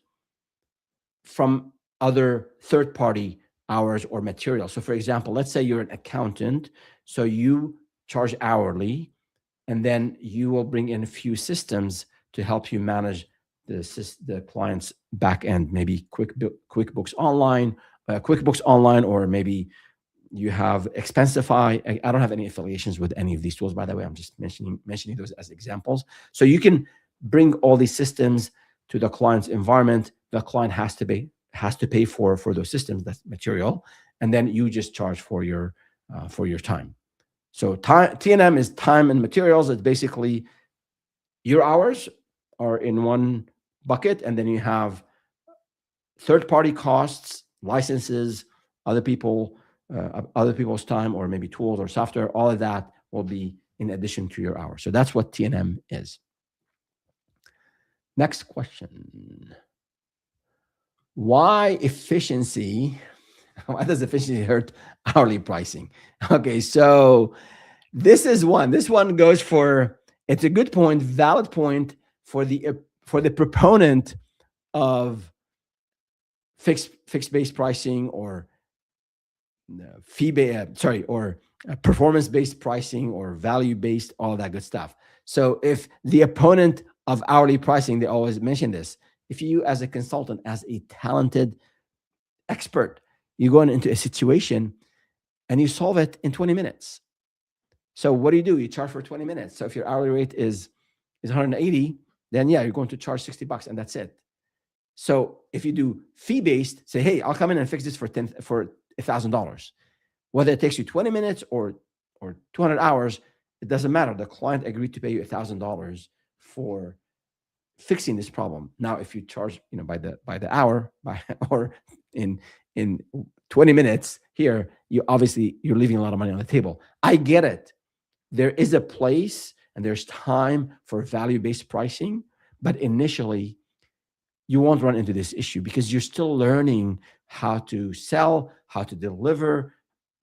from other third-party hours or materials. So for example, let's say you're an accountant, so you charge hourly, and then you will bring in a few systems to help you manage the client's back end, maybe QuickBooks Online, or maybe you have Expensify. I don't have any affiliations with any of these tools, by the way. I'm just mentioning those as examples. So you can bring all these systems to the client's environment. The client has to pay for those systems, that's material, and then you just charge for your time. So T&M is time and materials. It's basically your hours are in one bucket, and then you have third-party costs, licenses, other people's time, or maybe tools or software. All of that will be in addition to your hours. So that's what T&M is. Next question. Why does efficiency hurt hourly pricing? Okay, so this one goes for, it's a good point, valid point for the proponent of fixed based pricing, or performance based pricing, or value based, all that good stuff. So if the opponent of hourly pricing, they always mention this. If you, as a consultant, as a talented expert, you go into a situation and you solve it in 20 minutes. So what do? You charge for 20 minutes. So if your hourly rate is 180, then yeah, you're going to charge $60 and that's it. So if you do fee-based, say, hey, I'll come in and fix this for $1,000. Whether it takes you 20 minutes or 200 hours, it doesn't matter. The client agreed to pay you $1,000 for fixing this problem. Now, if you charge, by the hour, or in 20 minutes here, you're leaving a lot of money on the table. I get it. There is a place and there's time for value-based pricing, but initially you won't run into this issue because you're still learning how to sell, how to deliver,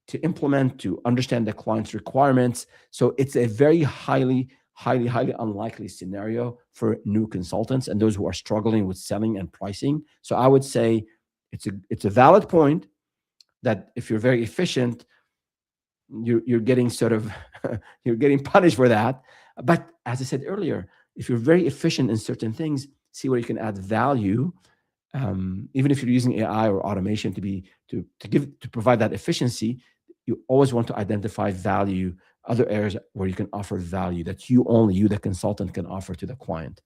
to implement, to understand the client's requirements. So it's a very highly unlikely scenario for new consultants and those who are struggling with selling and pricing. So I would say it's a valid point that if you're very efficient, you're getting sort of you're getting punished for that. But as I said earlier, if you're very efficient in certain things, see where you can add value. Even if you're using AI or automation to provide that efficiency, you always want to identify value, other areas where you can offer value that you, the consultant, can offer to the client.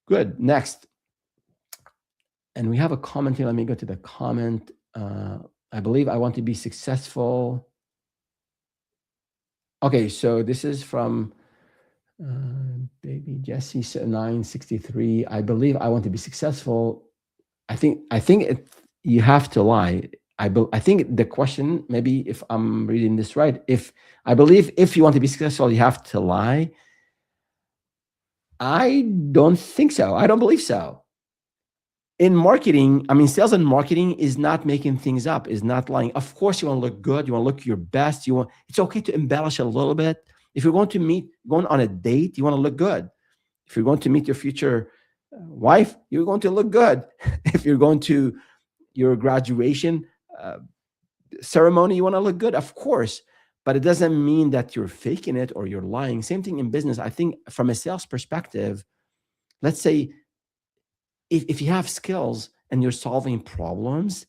Good. Next. And we have a comment here. Let me go to the comment. I believe I want to be successful. Okay, so this is from baby Jesse 963. I believe I want to be successful. I think you have to lie. I think the question, maybe if I'm reading this right, if you want to be successful, you have to lie. I don't think so. I don't believe so. In marketing, sales and marketing is not making things up, is not lying. Of course, you want to look good. You want to look your best. It's okay to embellish a little bit. If you're going on a date, you want to look good. If you're going to meet your future wife, you're going to look good. If you're going to your graduation ceremony, you want to look good, of course. But it doesn't mean that you're faking it or you're lying. Same thing in business. I think from a sales perspective, let's say if you have skills and you're solving problems,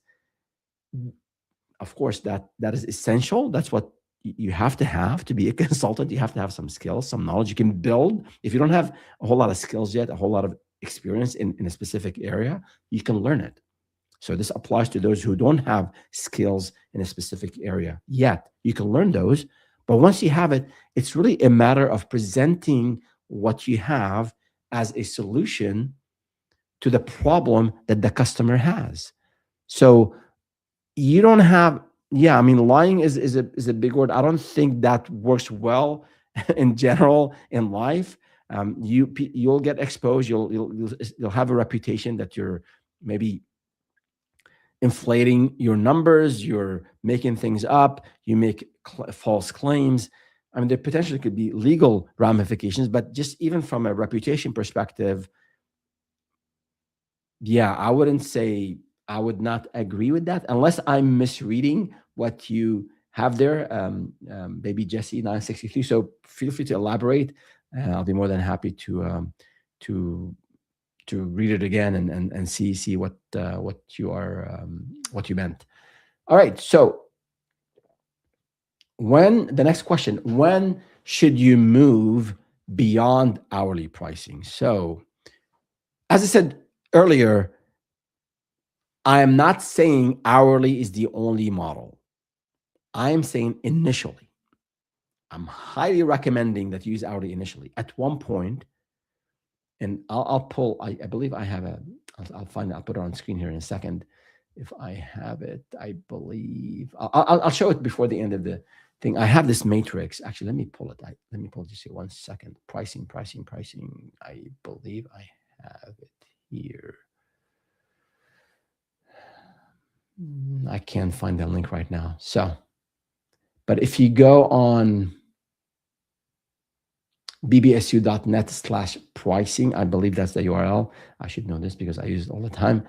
of course, that is essential. That's what you have to be a consultant. You have to have some skills, some knowledge you can build. If you don't have a whole lot of skills yet, a whole lot of experience in a specific area, you can learn it. So this applies to those who don't have skills in a specific area yet. You can learn those, but once you have it, it's really a matter of presenting what you have as a solution to the problem that the customer has. So you don't have, lying is a big word. I don't think that works well in general in life. You'll get exposed. You'll have a reputation that you're maybe inflating your numbers, you're making things up, you make false claims. There potentially could be legal ramifications, but just even from a reputation perspective, I would not agree with that unless I'm misreading what you have there, baby Jesse 963. So feel free to elaborate. I'll be more than happy to read it again and see what you meant. All right. So the next question, when should you move beyond hourly pricing? So as I said earlier, I am not saying hourly is the only model. I am saying initially. I'm highly recommending that you use hourly initially. At one point, and I'll pull, I believe I have I'll find it, I'll put it on screen here in a second. If I have it, I believe, I'll show it before the end of the thing. I have this matrix. Actually, let me pull it. Let me pull it, just here 1 second. Pricing. I believe I have it here. I can't find the link right now. So, but if you go on bbsu.net/pricing, I believe that's the URL. I should know this because I use it all the time.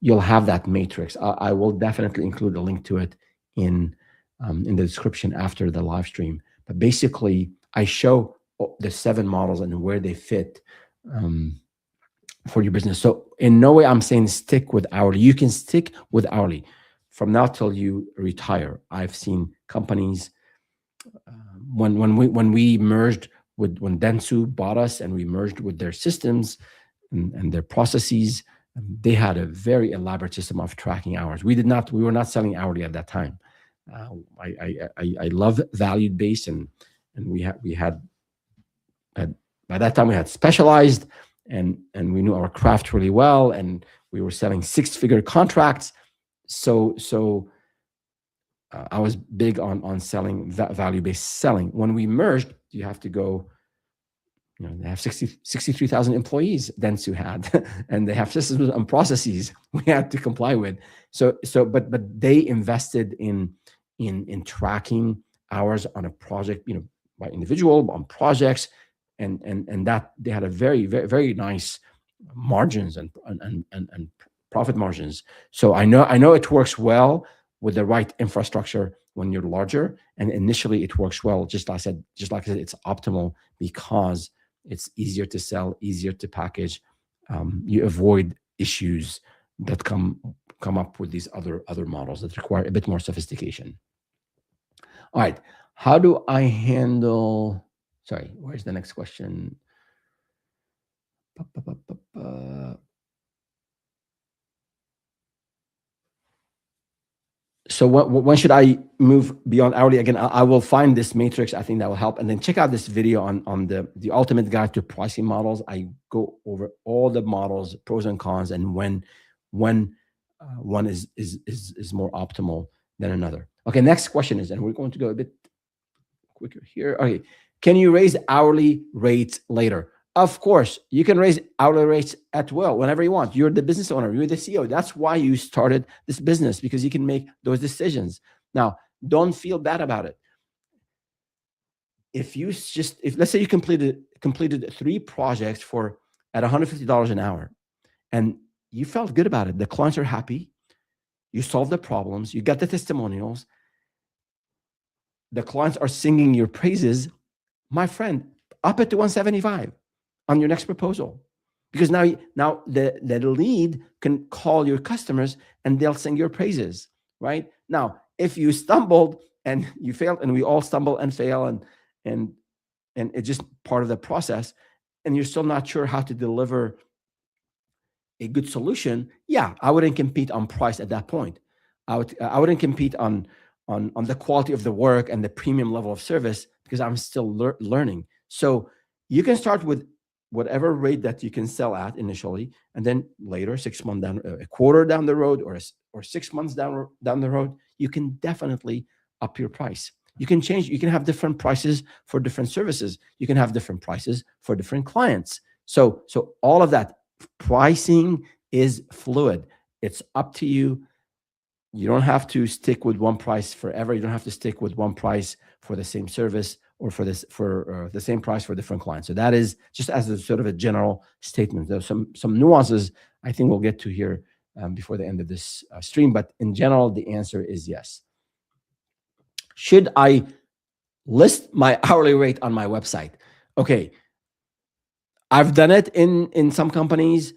You'll have that matrix. I will definitely include a link to it in the description after the live stream. But basically, I show the 7 models and where they fit for your business. So in no way I'm saying stick with hourly. You can stick with hourly from now till you retire. I've seen companies when we merged when Dentsu bought us and we merged with their systems, and their processes. They had a very elaborate system of tracking hours. We were not selling hourly at that time. I love valued based, and we had by that time we had specialized, and we knew our craft really well, and we were selling six-figure contracts. So I was big on selling value based selling. When we merged, you have to go. They have 63,000 employees. Dentsu had, and they have systems and processes we had to comply with. But they invested in tracking hours on a project, by individual on projects, and that they had a very, very, very nice margins and profit margins. So I know it works well with the right infrastructure when you're larger, and initially it works well. Just like I said, it's optimal because it's easier to sell, easier to package. You avoid issues that come up with these other models that require a bit more sophistication. All right, how do I handle? Sorry, where's the next question? So when should I move beyond hourly? Again, I will find this matrix. I think that will help. And then check out this video on the ultimate guide to pricing models. I go over all the models, pros and cons, and when one is more optimal than another. Okay, next question is, and we're going to go a bit quicker here. Okay, can you raise hourly rates later? Of course, you can raise hourly rates at will whenever you want. You're the business owner, you're the CEO. That's why you started this business, because you can make those decisions. Now, don't feel bad about it. If let's say you completed 3 projects at $150 an hour, and you felt good about it, the clients are happy, you solved the problems, you got the testimonials, the clients are singing your praises, my friend, up it to 175 on your next proposal, because now the lead can call your customers and they'll sing your praises. Right now, if you stumbled and you failed, and we all stumble and fail, and it's just part of the process, and you're still not sure how to deliver a good solution, yeah, I wouldn't compete on price at that point. I wouldn't compete on the quality of the work and the premium level of service, because I'm still learning. So you can start with whatever rate that you can sell at initially, and then later, 6 months down, a quarter down the road, or 6 months down the road, you can definitely up your price. You can change. You can have different prices for different services. You can have different prices for different clients. So all of that pricing is fluid. It's up to you. You don't have to stick with one price forever. You don't have to stick with one price for the same service, or for the same price for different clients. So that is just as a sort of a general statement. There's some nuances I think we'll get to here before the end of this stream, but in general, the answer is yes. Should I list my hourly rate on my website? Okay, I've done it in some companies,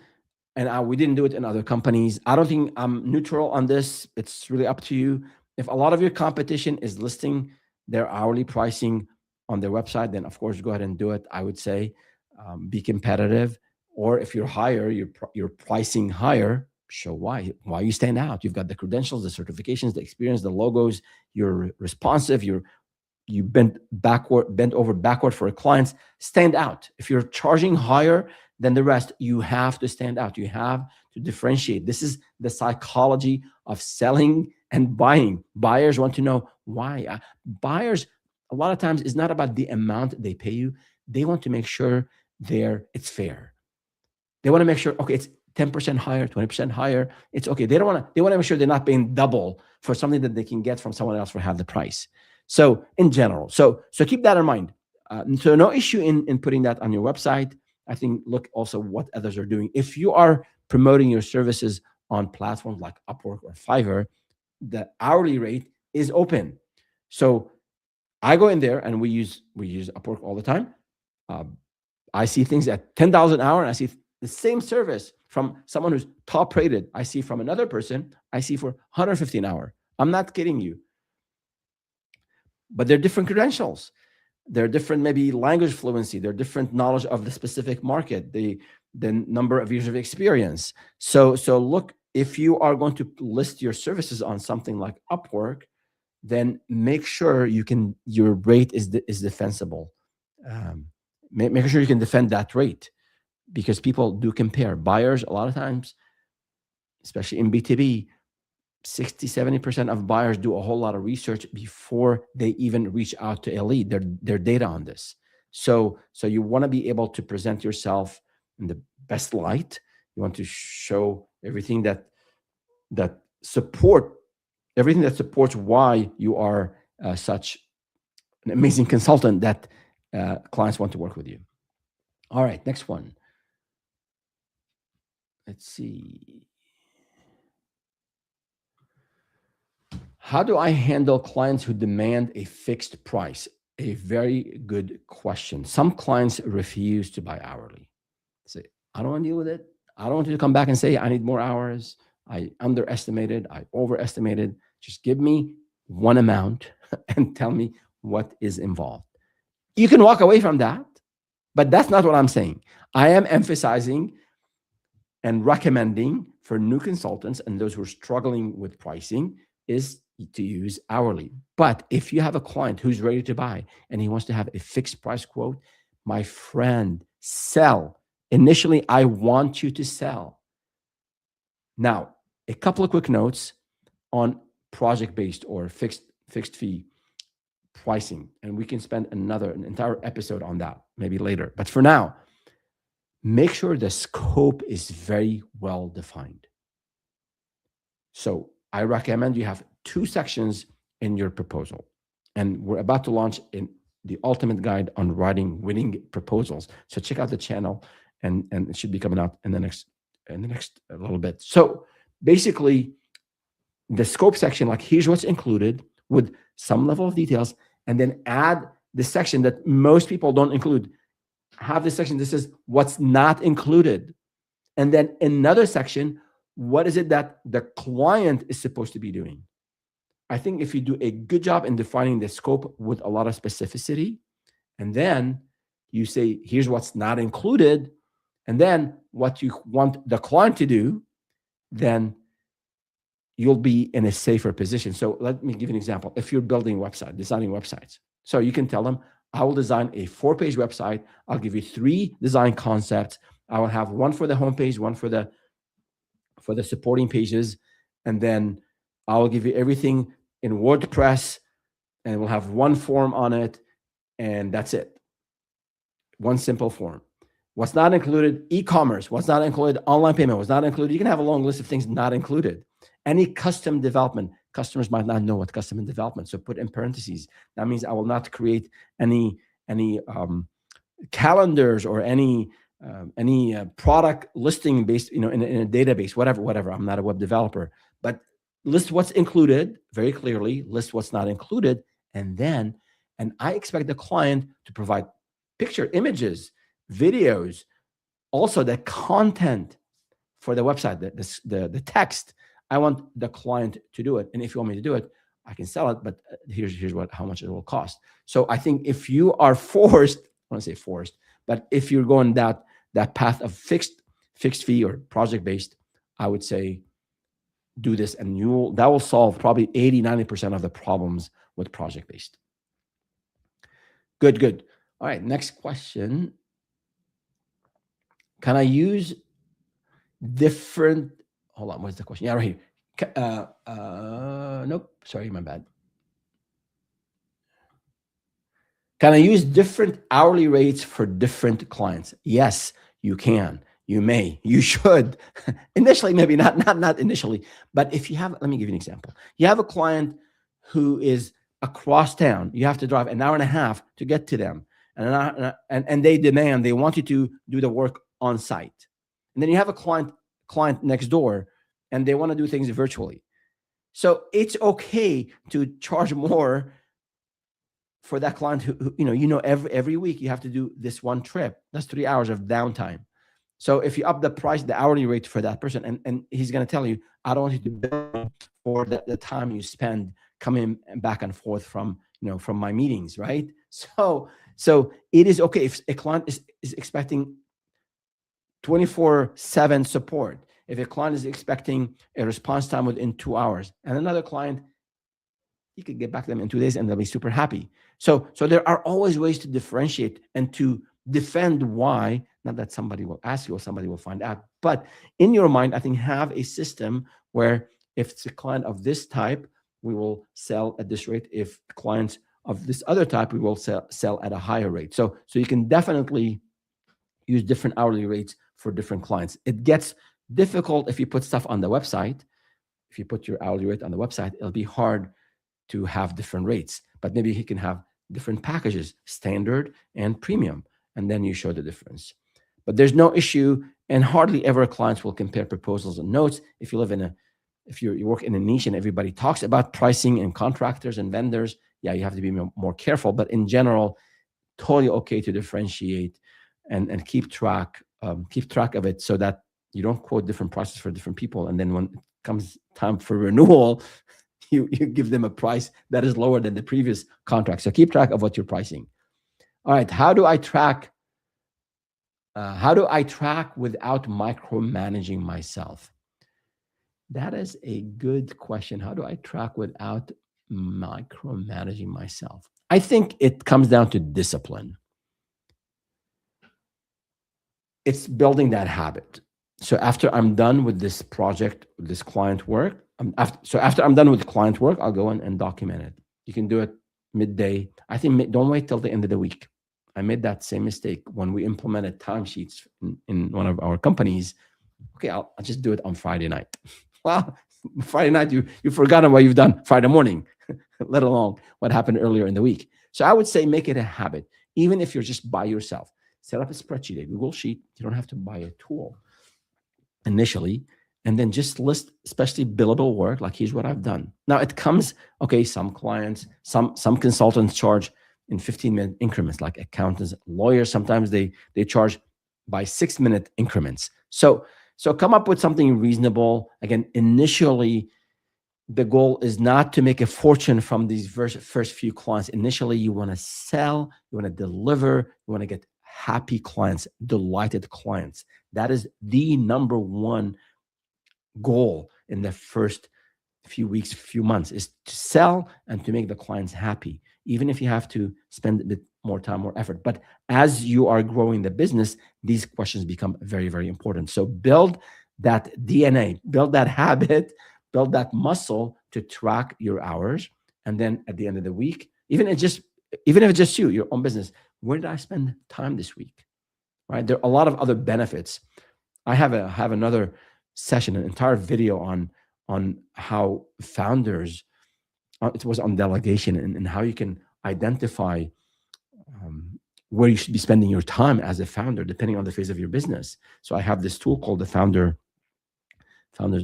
and we didn't do it in other companies. I don't think I'm neutral on this. It's really up to you. If a lot of your competition is listing their hourly pricing on their website, then of course go ahead and do it. I would say be competitive. Or if you're higher, you're pricing higher, show why you stand out. You've got the credentials, the certifications, the experience, the logos. You're responsive. You bent over backward for clients. Stand out. If you're charging higher than the rest, you have to stand out. You have to differentiate. This is the psychology of selling and buying. Buyers want to know why. Buyers, a lot of times, is not about the amount they pay you. They want to make sure it's fair. They want to make sure, okay, it's 10% higher, 20% higher. It's okay. They want to make sure they're not paying double for something that they can get from someone else for half the price. So in general, so keep that in mind. So no issue in putting that on your website. I think look also what others are doing. If you are promoting your services on platforms like Upwork or Fiverr, the hourly rate is open. So I go in there, and we use Upwork all the time. I see things at $10 an hour, and I see the same service from someone who's top rated. I see from another person, I see for $150 an hour. I'm not kidding you. But they're different credentials. There are different, maybe language fluency, there are different knowledge of the specific market, the number of years of experience. So look, if you are going to list your services on something like Upwork, then make sure your rate is defensible. Um, make sure you can defend that rate, because people do compare. Buyers, a lot of times, especially in B2B, 60-70% of buyers do a whole lot of research before they even reach out to a lead. Their data on this. So you want to be able to present yourself in the best light. You want to show that support everything that supports why you are such an amazing consultant that clients want to work with you. All right, next one. Let's see. How do I handle clients who demand a fixed price? A very good question. Some clients refuse to buy hourly. Say, I don't want to deal with it. I don't want you to come back and say, I need more hours. I underestimated. I overestimated. Just give me one amount and tell me what is involved. You can walk away from that, but that's not what I'm saying. I am emphasizing and recommending for new consultants and those who are struggling with pricing is to use hourly. But if you have a client who's ready to buy and he wants to have a fixed price quote, my friend, sell. Initially, I want you to sell. Now, a couple of quick notes on project-based or fixed fee pricing, and we can spend an entire episode on that maybe later. But for now, make sure the scope is very well defined. So I recommend you have 2 sections in your proposal, and we're about to launch in the ultimate guide on writing winning proposals. So check out the channel, and it should be coming out in the next little bit. So basically, the scope section, like here's what's included with some level of details, and then add the section that most people don't include. Have this section, this is what's not included. And then another section, what is it that the client is supposed to be doing? I think if you do a good job in defining the scope with a lot of specificity, and then you say, here's what's not included, and then what you want the client to do, then you'll be in a safer position. So let me give you an example. If you're building designing websites, so you can tell them, I will design a 4-page website. I'll give you 3 design concepts. I will have one for the homepage, one for the supporting pages, and then I will give you everything in WordPress, and we'll have one form on it, and that's it. One simple form. What's not included? E-commerce. What's not included? Online payment. What's not included? You can have a long list of things not included. Any custom development. Customers might not know what custom development, so put in parentheses. That means I will not create any calendars or any product listing based, in a database, whatever. I'm not a web developer, but list what's included very clearly. List what's not included, and I expect the client to provide picture, images, videos, also the content for the website, the text. I want the client to do it, and if you want me to do it, I can sell it. But here's how much it will cost. So I think if you are forced, I want to say forced, but if you're going that path of fixed fee or project based, I would say do this, and that will solve probably 80-90% of the problems with project based. Good. All right, next question. Can I use different? Hold on, what's the question? Yeah, right here. Nope, sorry, my bad. Can I use different hourly rates for different clients? Yes, you can. You may. You should. Initially, maybe not initially, but if you have, let me give you an example. You have a client who is across town. You have to drive an hour and a half to get to them, and they want you to do the work on site. And then you have a client next door, and they want to do things virtually. So it's okay to charge more for that client who every week you have to do this one trip. That's 3 hours of downtime. So if you up the price, the hourly rate for that person, and he's going to tell you, I don't want you to bill for the time you spend coming back and forth from my meetings, right? So it is okay if a client is expecting 24/7 support. If a client is expecting a response time within 2 hours, and another client, you could get back to them in 2 days and they'll be super happy. So there are always ways to differentiate and to defend why, not that somebody will ask you or somebody will find out, but in your mind, I think have a system where if it's a client of this type, we will sell at this rate. If clients of this other type, we will sell at a higher rate. So you can definitely use different hourly rates for different clients. It gets difficult if you put stuff on the website. If you put your hourly rate on the website, it'll be hard to have different rates, but maybe he can have different packages, standard and premium, and then you show the difference. But there's no issue, and hardly ever clients will compare proposals and notes. If you work in a niche and everybody talks about pricing and contractors and vendors, yeah, you have to be more careful. But in general, totally okay to differentiate and keep track of it so that you don't quote different prices for different people, and then when it comes time for renewal, you give them a price that is lower than the previous contract. So keep track of what you're pricing. All right, how do I track without micromanaging myself? That is a good question. How do I track without micromanaging myself? I think it comes down to discipline. It's building that habit. So after I'm done with this project, with this client work, after I'm done with client work, I'll go in and document it. You can do it midday. I think don't wait till the end of the week. I made that same mistake when we implemented timesheets in one of our companies. Okay, I'll just do it on Friday night. Well, Friday night, you've forgotten what you've done Friday morning, let alone what happened earlier in the week. So I would say make it a habit, even if you're just by yourself. Set up a spreadsheet, a Google Sheet. You don't have to buy a tool initially, and then just list, especially billable work, like here's what I've done. Now it comes, okay, some clients, some consultants charge in 15-minute increments, like accountants, lawyers, sometimes they charge by 6-minute increments. So come up with something reasonable. Again, initially, the goal is not to make a fortune from these first few clients. Initially, you want to sell, you want to deliver, you want to get happy clients, delighted clients. That is the number one goal in the first few weeks, few months, is to sell and to make the clients happy, even if you have to spend a bit more time or effort. But as you are growing the business, these questions become very, very important. So build that DNA, build that habit, build that muscle to track your hours. And then at the end of the week, even if it's just you, your own business, where did I spend time this week? Right? There are a lot of other benefits. I have another session, an entire video on how founders, it was on delegation and how you can identify where you should be spending your time as a founder, depending on the phase of your business. So I have this tool called the Founders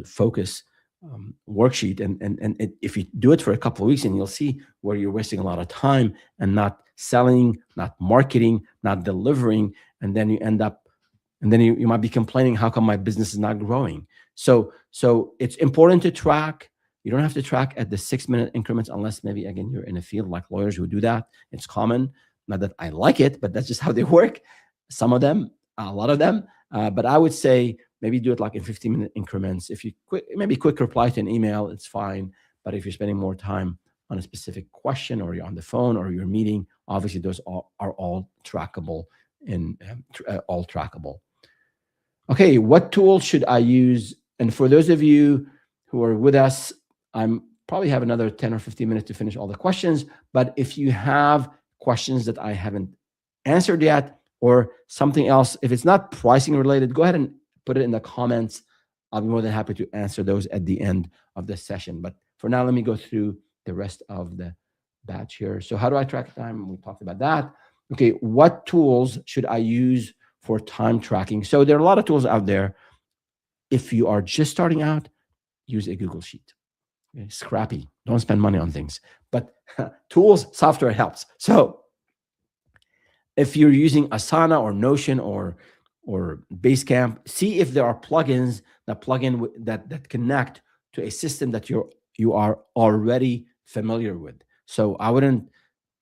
Focus worksheet, and if you do it for a couple of weeks, and you'll see where you're wasting a lot of time and not selling, not marketing, not delivering, and then you end up, and then you might be complaining, how come my business is not growing? So it's important to track. You don't have to track at the 6-minute increments unless maybe, again, you're in a field like lawyers who do that. It's common. Not that I like it, but that's just how they work. Some of them, a lot of them. But I would say maybe do it like in 15-minute increments. If you maybe quick reply to an email, it's fine. But if you're spending more time on a specific question, or you're on the phone, or you're meeting, obviously those are all trackable and all trackable. Okay, what tools should I use? And for those of you who are with us, I'm probably have another 10 or 15 minutes to finish all the questions. But if you have questions that I haven't answered yet, or something else, if it's not pricing related, go ahead and put it in the comments. I'll be more than happy to answer those at the end of the session. But for now, let me go through the rest of the batch here. So how do I track time? We talked about that. Okay, what tools should I use for time tracking? So there are a lot of tools out there. If you are just starting out, use a Google Sheet. Okay, scrappy. Don't spend money on things. But tools, software helps. So if you're using Asana or Notion or Basecamp, see if there are plugins that connect to a system that you are already familiar with. So I wouldn't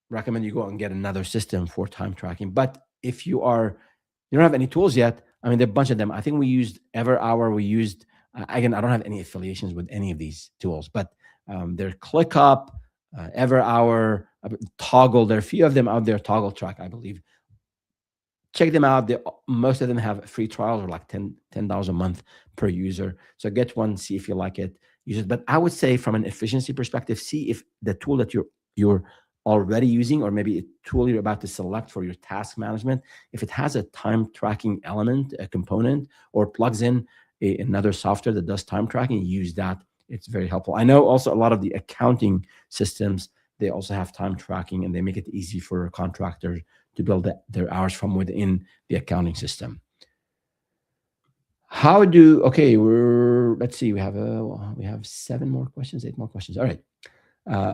recommend you go and get another system for time tracking. But if you don't have any tools yet, I mean, there are a bunch of them. I think we used EverHour. We used again. I don't have any affiliations with any of these tools, but they're ClickUp, EverHour, Toggle. There are a few of them out there. Toggle Track, I believe. Check them out. Most of them have free trials or like $10 a month per user. So get one, see if you like it, use it. But I would say from an efficiency perspective, see if the tool that you're already using, or maybe a tool you're about to select for your task management, if it has a time tracking element, a component, or plugs in another software that does time tracking, use that. It's very helpful. I know also a lot of the accounting systems, they also have time tracking, and they make it easy for contractors to build their hours from within the accounting system. Let's see, we have 7 more questions, 8 more questions. All right.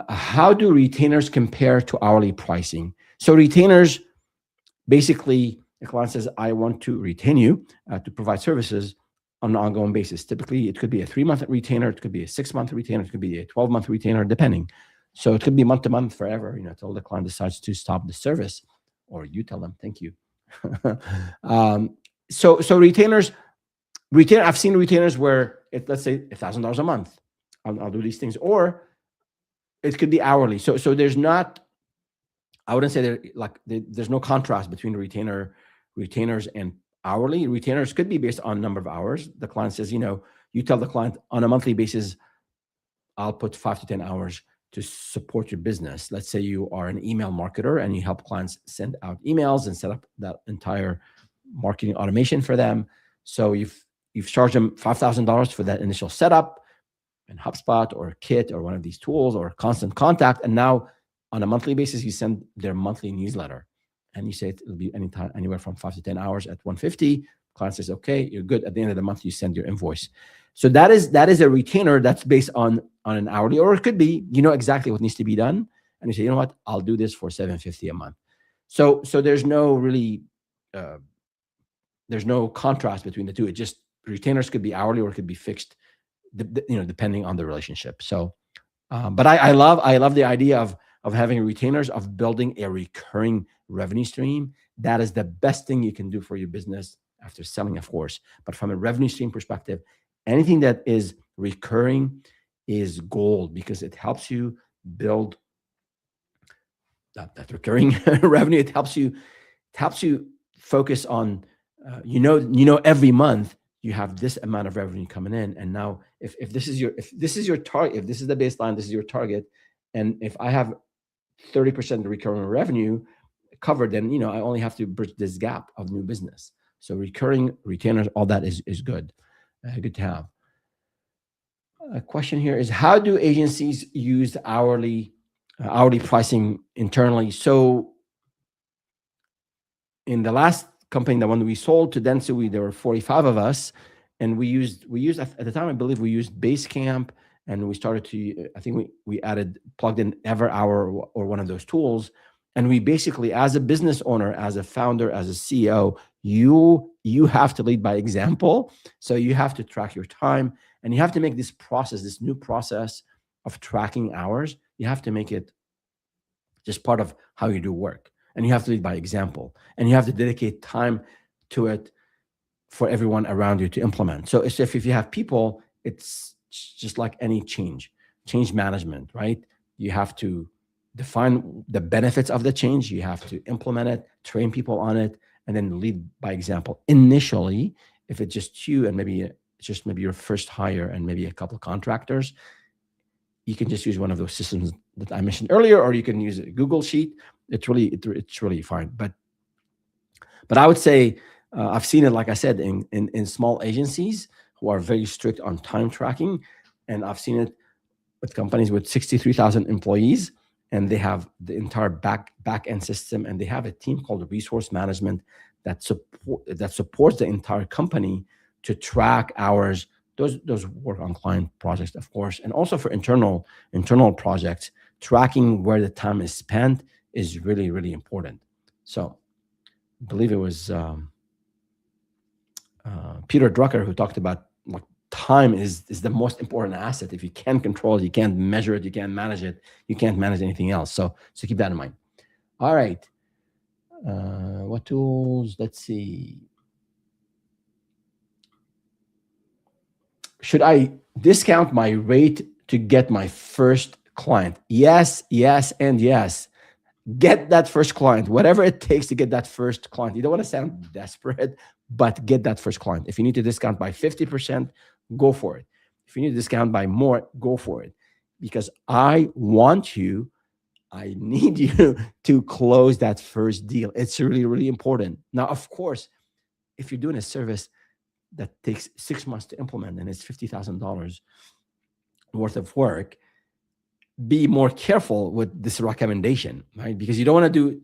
How do retainers compare to hourly pricing? So retainers, basically, the client says, I want to retain you to provide services on an ongoing basis. Typically, it could be a 3-month retainer, it could be a 6-month retainer, it could be a 12-month retainer, depending. So it could be month to month forever, until the client decides to stop the service, or you tell them, thank you. So retainers, I've seen retainers where let's say $1,000 a month. I'll do these things, or it could be hourly. So there's not, I wouldn't say there's no contrast between retainers and hourly. Retainers could be based on number of hours. The client says, you tell the client on a monthly basis, I'll put 5 to 10 hours to support your business. Let's say you are an email marketer and you help clients send out emails and set up that entire marketing automation for them. So you've charged them $5,000 for that initial setup in HubSpot or Kit or one of these tools or Constant Contact. And now on a monthly basis, you send their monthly newsletter and you say it'll be anywhere from 5 to 10 hours at $150. Client says, okay, you're good. At the end of the month, you send your invoice. So that is a retainer that's based on an hourly, or it could be, exactly what needs to be done. And you say, you know what, I'll do this for $750 a month. So there's no really, there's no contrast between the two. It just, retainers could be hourly or it could be fixed, depending on the relationship. So, but I love the idea of having retainers, of building a recurring revenue stream. That is the best thing you can do for your business after selling, of course. But from a revenue stream perspective, anything that is recurring is gold, because it helps you build that recurring revenue. It helps you focus on, every month you have this amount of revenue coming in. And now if this is your target, if this is the baseline, this is your target. And if I have 30% recurring revenue covered, then, I only have to bridge this gap of new business. So recurring retainers, all that is good. Good to have. A question here is, how do agencies use hourly pricing internally? So in the last company, the one we sold to Dentsu, there were 45 of us, and we used at the time, I believe we used Basecamp, and we started to, I think we plugged in EverHour or one of those tools. And we basically, as a business owner, as a founder, as a CEO, you have to lead by example. So you have to track your time, and you have to make this new process of tracking hours, you have to make it just part of how you do work. And you have to lead by example, and you have to dedicate time to it for everyone around you to implement. So if you have people, it's just like any change management, right? You have to define the benefits of the change. You have to implement it, train people on it, and then lead by example. Initially, if it's just you and maybe your first hire and maybe a couple of contractors, you can just use one of those systems that I mentioned earlier, or you can use a Google Sheet. It's really fine. But I would say I've seen it, like I said, in small agencies who are very strict on time tracking, and I've seen it with companies with 63,000 employees, and they have the entire back end system, and they have a team called resource management that supports the entire company to track hours. Those work on client projects, of course, and also for internal projects. Tracking where the time is spent is really, really important. So I believe it was Peter Drucker who talked about, like, time is the most important asset. If you can't control it, you can't measure it, you can't manage it, you can't manage anything else. So keep that in mind. All right. What tools? Let's see. Should I discount my rate to get my first client? Yes, yes, and yes. Get that first client, whatever it takes to get that first client. You don't want to sound desperate, but get that first client. If you need to discount by 50%, go for it. If you need to discount by more, go for it. Because I need you to close that first deal. It's really, really important. Now, of course, if you're doing a service that takes 6 months to implement and it's $50,000 worth of work, be more careful with this recommendation, right? Because you don't want to do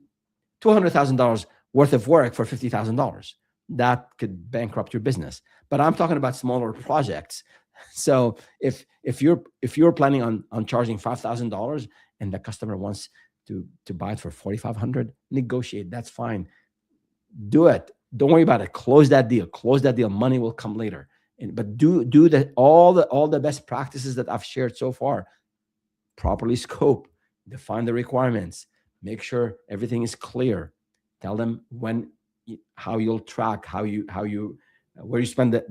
$200,000 worth of work for $50,000. That could bankrupt your business. But I'm talking about smaller projects. So if you're planning on charging $5,000 and the customer wants to buy it for 4,500, negotiate. That's fine. Do it. Don't worry about it. Close that deal. Close that deal. Money will come later. But do all the best practices that I've shared so far. Properly scope, define the requirements, make sure everything is clear. Tell them how you'll track, where you spend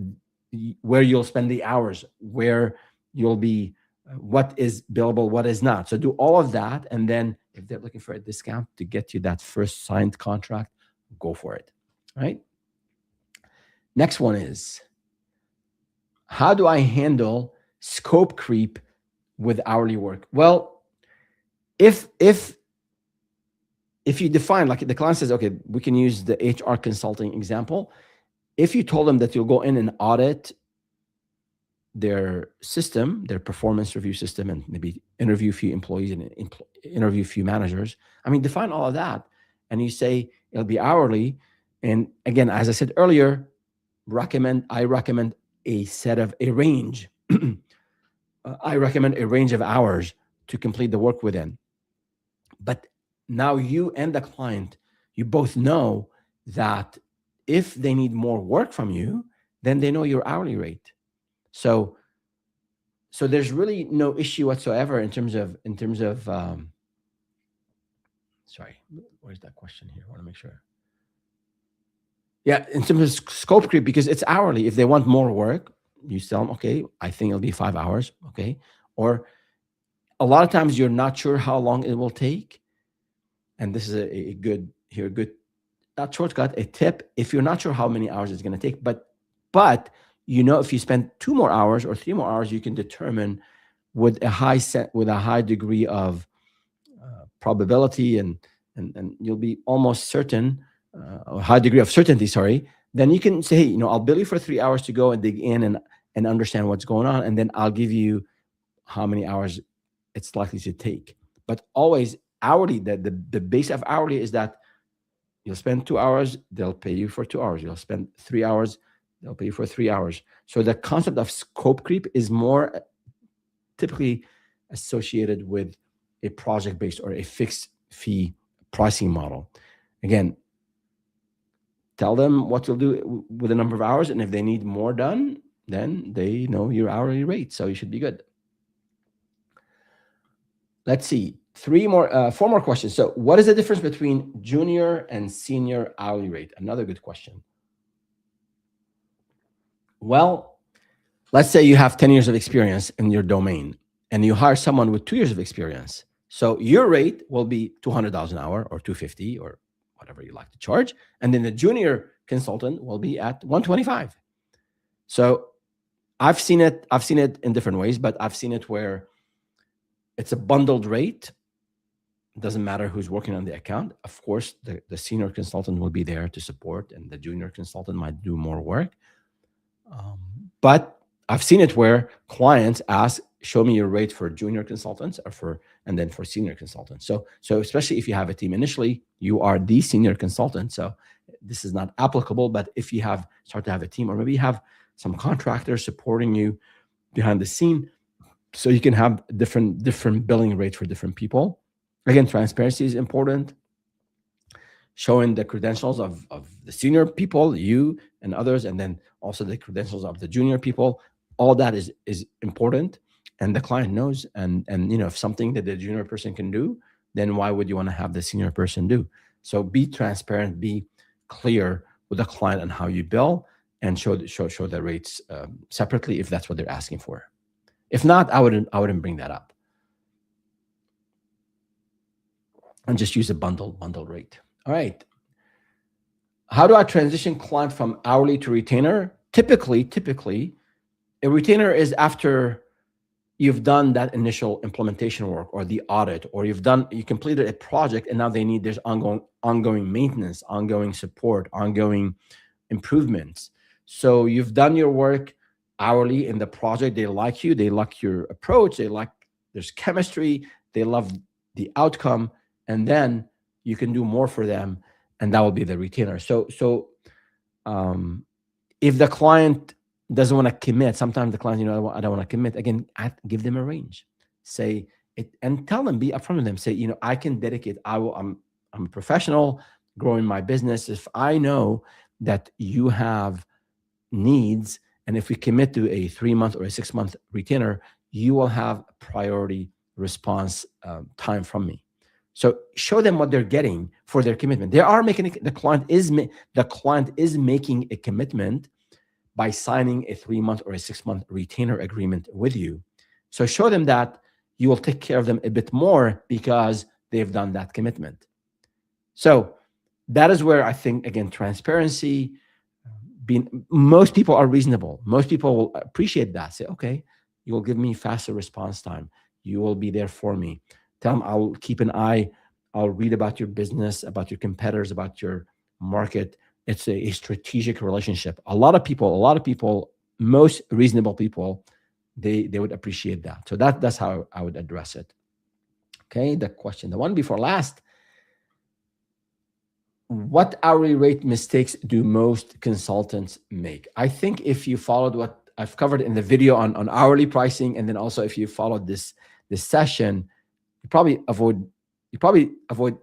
where you'll spend the hours, where you'll be, what is billable, what is not. So do all of that, and then if they're looking for a discount to get you that first signed contract, go for it. Right. Next one is, how do I handle scope creep with hourly work? Well, if you define, like the client says, okay, we can use the HR consulting example. If you told them that you'll go in and audit their system, their performance review system, and maybe interview a few employees and interview a few managers, I mean, define all of that. And you say it'll be hourly. And again, as I said earlier, I recommend a range. I recommend a range of hours to complete the work within. But now you and the client, you both know that if they need more work from you, then they know your hourly rate. So there's really no issue whatsoever in terms of sorry, where's that question here? I want to make sure. Yeah, in terms of scope creep, because it's hourly. If they want more work, you tell them, okay, I think it'll be 5 hours, okay? Or a lot of times you're not sure how long it will take. And this is a good not shortcut, a tip. If you're not sure how many hours it's going to take, but if you spend 2 more hours or 3 more hours, you can determine with a high degree of probability, and you'll be almost certain, a high degree of certainty, sorry. Then you can say, hey, I'll bill you for 3 hours to go and dig in and understand what's going on, and then I'll give you how many hours it's likely to take. But always hourly, the base of hourly is that you'll spend 2 hours, they'll pay you for 2 hours. You'll spend 3 hours, they'll pay you for 3 hours. So the concept of scope creep is more typically associated with a project-based or a fixed fee pricing model. Again, tell them what you'll do with a number of hours, and if they need more done, then they know your hourly rate, so you should be good. Let's see, 4 more questions. So what is the difference between junior and senior hourly rate? Another good question. Well, let's say you have 10 years of experience in your domain and you hire someone with 2 years of experience. So your rate will be $200 an hour or $250 or whatever you like to charge. And then the junior consultant will be at $125. So I've seen it in different ways, but I've seen it where it's a bundled rate. It doesn't matter who's working on the account. Of course, the senior consultant will be there to support, and the junior consultant might do more work. But I've seen it where clients ask, show me your rate for junior consultants and then for senior consultants. So especially if you have a team, initially you are the senior consultant. So this is not applicable, but if you start to have a team, or maybe you have some contractors supporting you behind the scene, so you can have different billing rates for different people. Again, transparency is important. Showing the credentials of the senior people, you and others, and then also the credentials of the junior people. All that is important, and the client knows. And if something that the junior person can do, then why would you want to have the senior person do? So be transparent, be clear with the client on how you bill, and show the rates separately if that's what they're asking for. If not, I wouldn't bring that up, and just use a bundle rate. All right. How do I transition client from hourly to retainer? Typically, a retainer is after you've done that initial implementation work or the audit, or you completed a project, and now there's ongoing maintenance, ongoing support, ongoing improvements. So you've done your work hourly in the project. They like you, they like your approach, there's chemistry, they love the outcome, and then you can do more for them, and that will be the retainer. So if the client doesn't want to commit, sometimes the client, I don't want to commit. Again, give them a range. Say it and tell them, be upfront with them. Say, I can dedicate. I'm a professional growing my business. If I know that you have needs, and if we commit to a 3-month or a 6-month retainer, you will have priority response time from me. So show them what they're getting for their commitment. They are making the client is making a commitment by signing a 3-month or a 6-month retainer agreement with you. So show them that you will take care of them a bit more because they've done that commitment. So that is where I think, again, transparency, most people are reasonable. Most people will appreciate that. Say, okay, you will give me faster response time. You will be there for me. Tell them I'll keep an eye. I'll read about your business, about your competitors, about your market. It's a strategic relationship. A lot of people, most reasonable people, they would appreciate that. So that's how I would address it. Okay, the one before last. What hourly rate mistakes do most consultants make? I think if you followed what I've covered in the video on hourly pricing, and then also if you followed this session, you probably avoid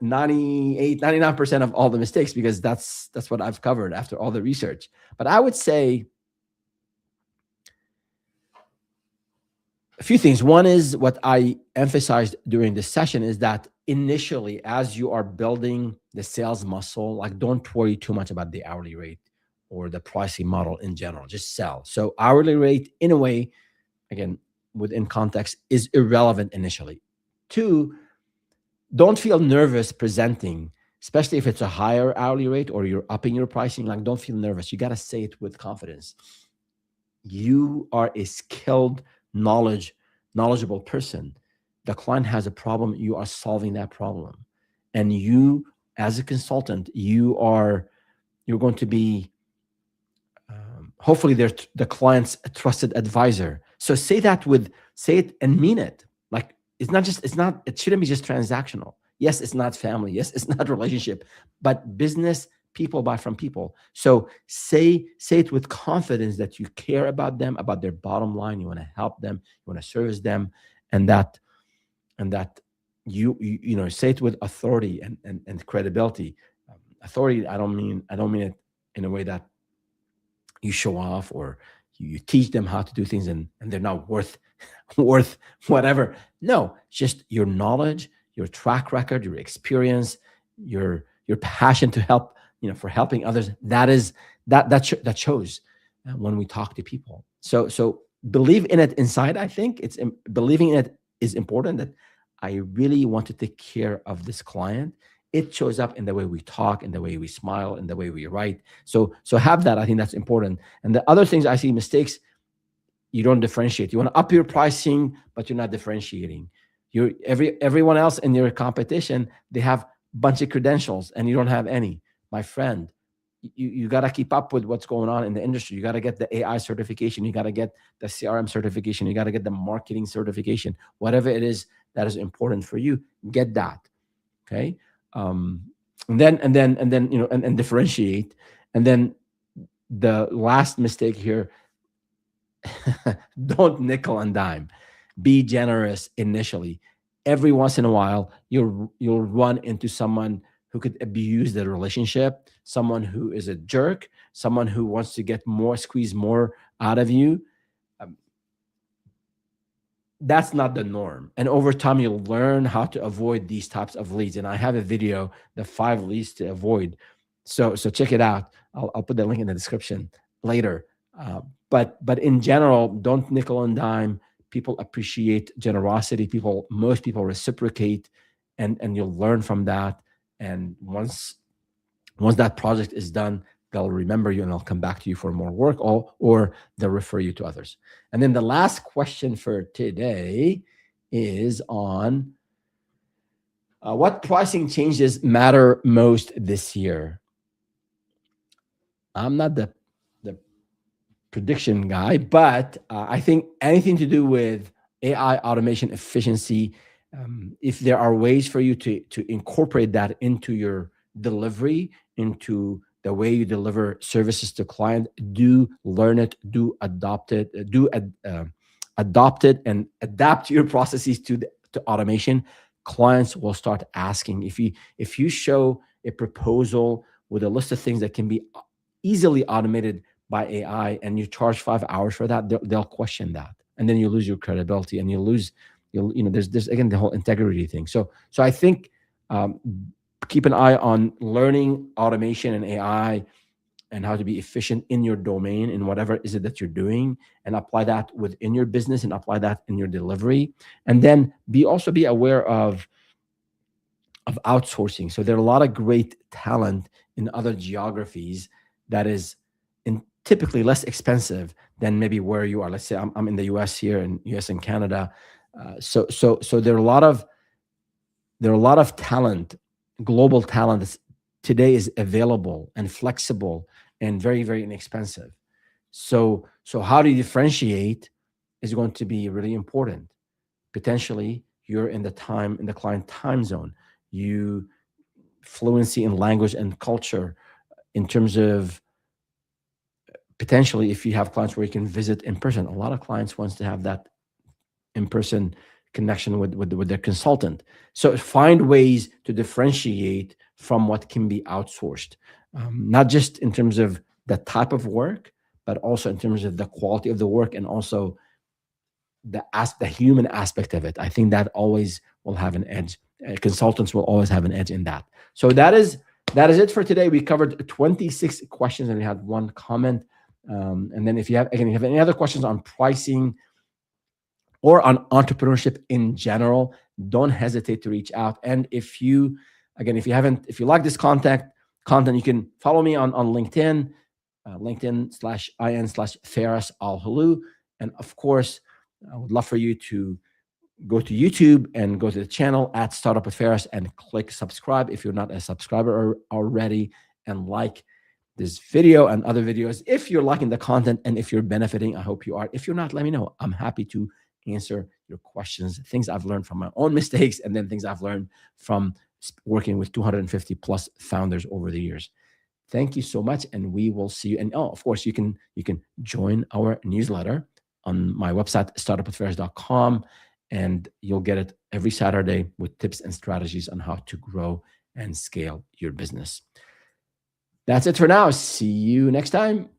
98, 99% of all the mistakes, because that's what I've covered after all the research. But I would say a few things. One is what I emphasized during this session is that initially, as you are building the sales muscle, like, don't worry too much about the hourly rate or the pricing model in general. Just sell. So hourly rate, in a way, again, within context, is irrelevant initially. 2, don't feel nervous presenting, especially if it's a higher hourly rate or you're upping your pricing. Like, don't feel nervous. You got to say it with confidence. You are a skilled, knowledgeable person. The client has a problem. You are solving that problem. And you, as a consultant, you're going to be, hopefully, they're the client's trusted advisor. So say it and mean it. Like, it shouldn't be just transactional. Yes, it's not family. Yes, it's not relationship, but business, people buy from people. So say it with confidence that you care about them, about their bottom line. You want to help them, you want to service them, and that you say it with authority and credibility. Authority, I don't mean it in a way that you show off or you teach them how to do things and they're not worth whatever. No, just your knowledge, your track record, your experience, your passion to help, for helping others. That shows when we talk to people. So believe in it inside. I think believing in it is important, that I really want to take care of this client. It shows up in the way we talk, in the way we smile, in the way we write. So have that. I think that's important. And the other things I see mistakes, you don't differentiate. You want to up your pricing, but you're not differentiating. Everyone else in your competition, they have a bunch of credentials and you don't have any. My friend, you got to keep up with what's going on in the industry. You got to get the AI certification. You got to get the CRM certification. You got to get the marketing certification. Whatever it is that is important for you, get that. Okay. And then differentiate. And then the last mistake here, don't nickel and dime. Be generous initially. Every once in a while, you'll run into someone who could abuse the relationship, someone who is a jerk, someone who wants to squeeze more out of you. that's not the norm. And over time, you'll learn how to avoid these types of leads. And I have a video, the 5 leads to avoid. So check it out. I'll put the link in the description later. Uh, but in general, don't nickel and dime. People appreciate generosity. Most people reciprocate, and you'll learn from that. And once that project is done, they'll remember you and they'll come back to you for more work, or they'll refer you to others. And then the last question for today is on what pricing changes matter most this year. I'm not the prediction guy, but I think anything to do with AI automation efficiency, if there are ways for you to incorporate that into your delivery, into the way you deliver services to client, do learn it, do adopt it, adopt it, and adapt your processes to automation. Clients will start asking. If you show a proposal with a list of things that can be easily automated by AI, and you charge 5 hours for that, they'll question that, and then you lose your credibility, and there's again the whole integrity thing. So I think keep an eye on learning automation and AI and how to be efficient in your domain, in whatever is it that you're doing, and apply that within your business and apply that in your delivery. And then also be aware of outsourcing. So there are a lot of great talent in other geographies that is typically less expensive than maybe where you are. Let's say I'm in the US here, in US and Canada. So there are a lot of talent, global talent that today is available and flexible and very, very inexpensive. So how do you differentiate is going to be really important. Potentially, you're in the client time zone. You fluency in language and culture, in terms of potentially if you have clients where you can visit in person. A lot of clients wants to have that in-person connection with their consultant. So find ways to differentiate from what can be outsourced, not just in terms of the type of work, but also in terms of the quality of the work, and also the human aspect of it. I think that always will have an edge. Consultants will always have an edge in that. So that is it for today. We covered 26 questions and we had one comment. And then if you have any other questions on pricing or on entrepreneurship in general, don't hesitate to reach out. And if you like this content, you can follow me on LinkedIn, LinkedIn.in/Faris Al-Halou. And of course, I would love for you to go to YouTube and go to the channel at Startup with Faris and click subscribe if you're not a subscriber already, and like this video and other videos if you're liking the content and if you're benefiting. I hope you are. If you're not, let me know. I'm happy to answer your questions, things I've learned from my own mistakes, and then things I've learned from working with 250 plus founders over the years. Thank you so much, and we will see you. And of course, you can join our newsletter on my website, startupwithfaris.com, and you'll get it every Saturday with tips and strategies on how to grow and scale your business. That's it for now. See you next time.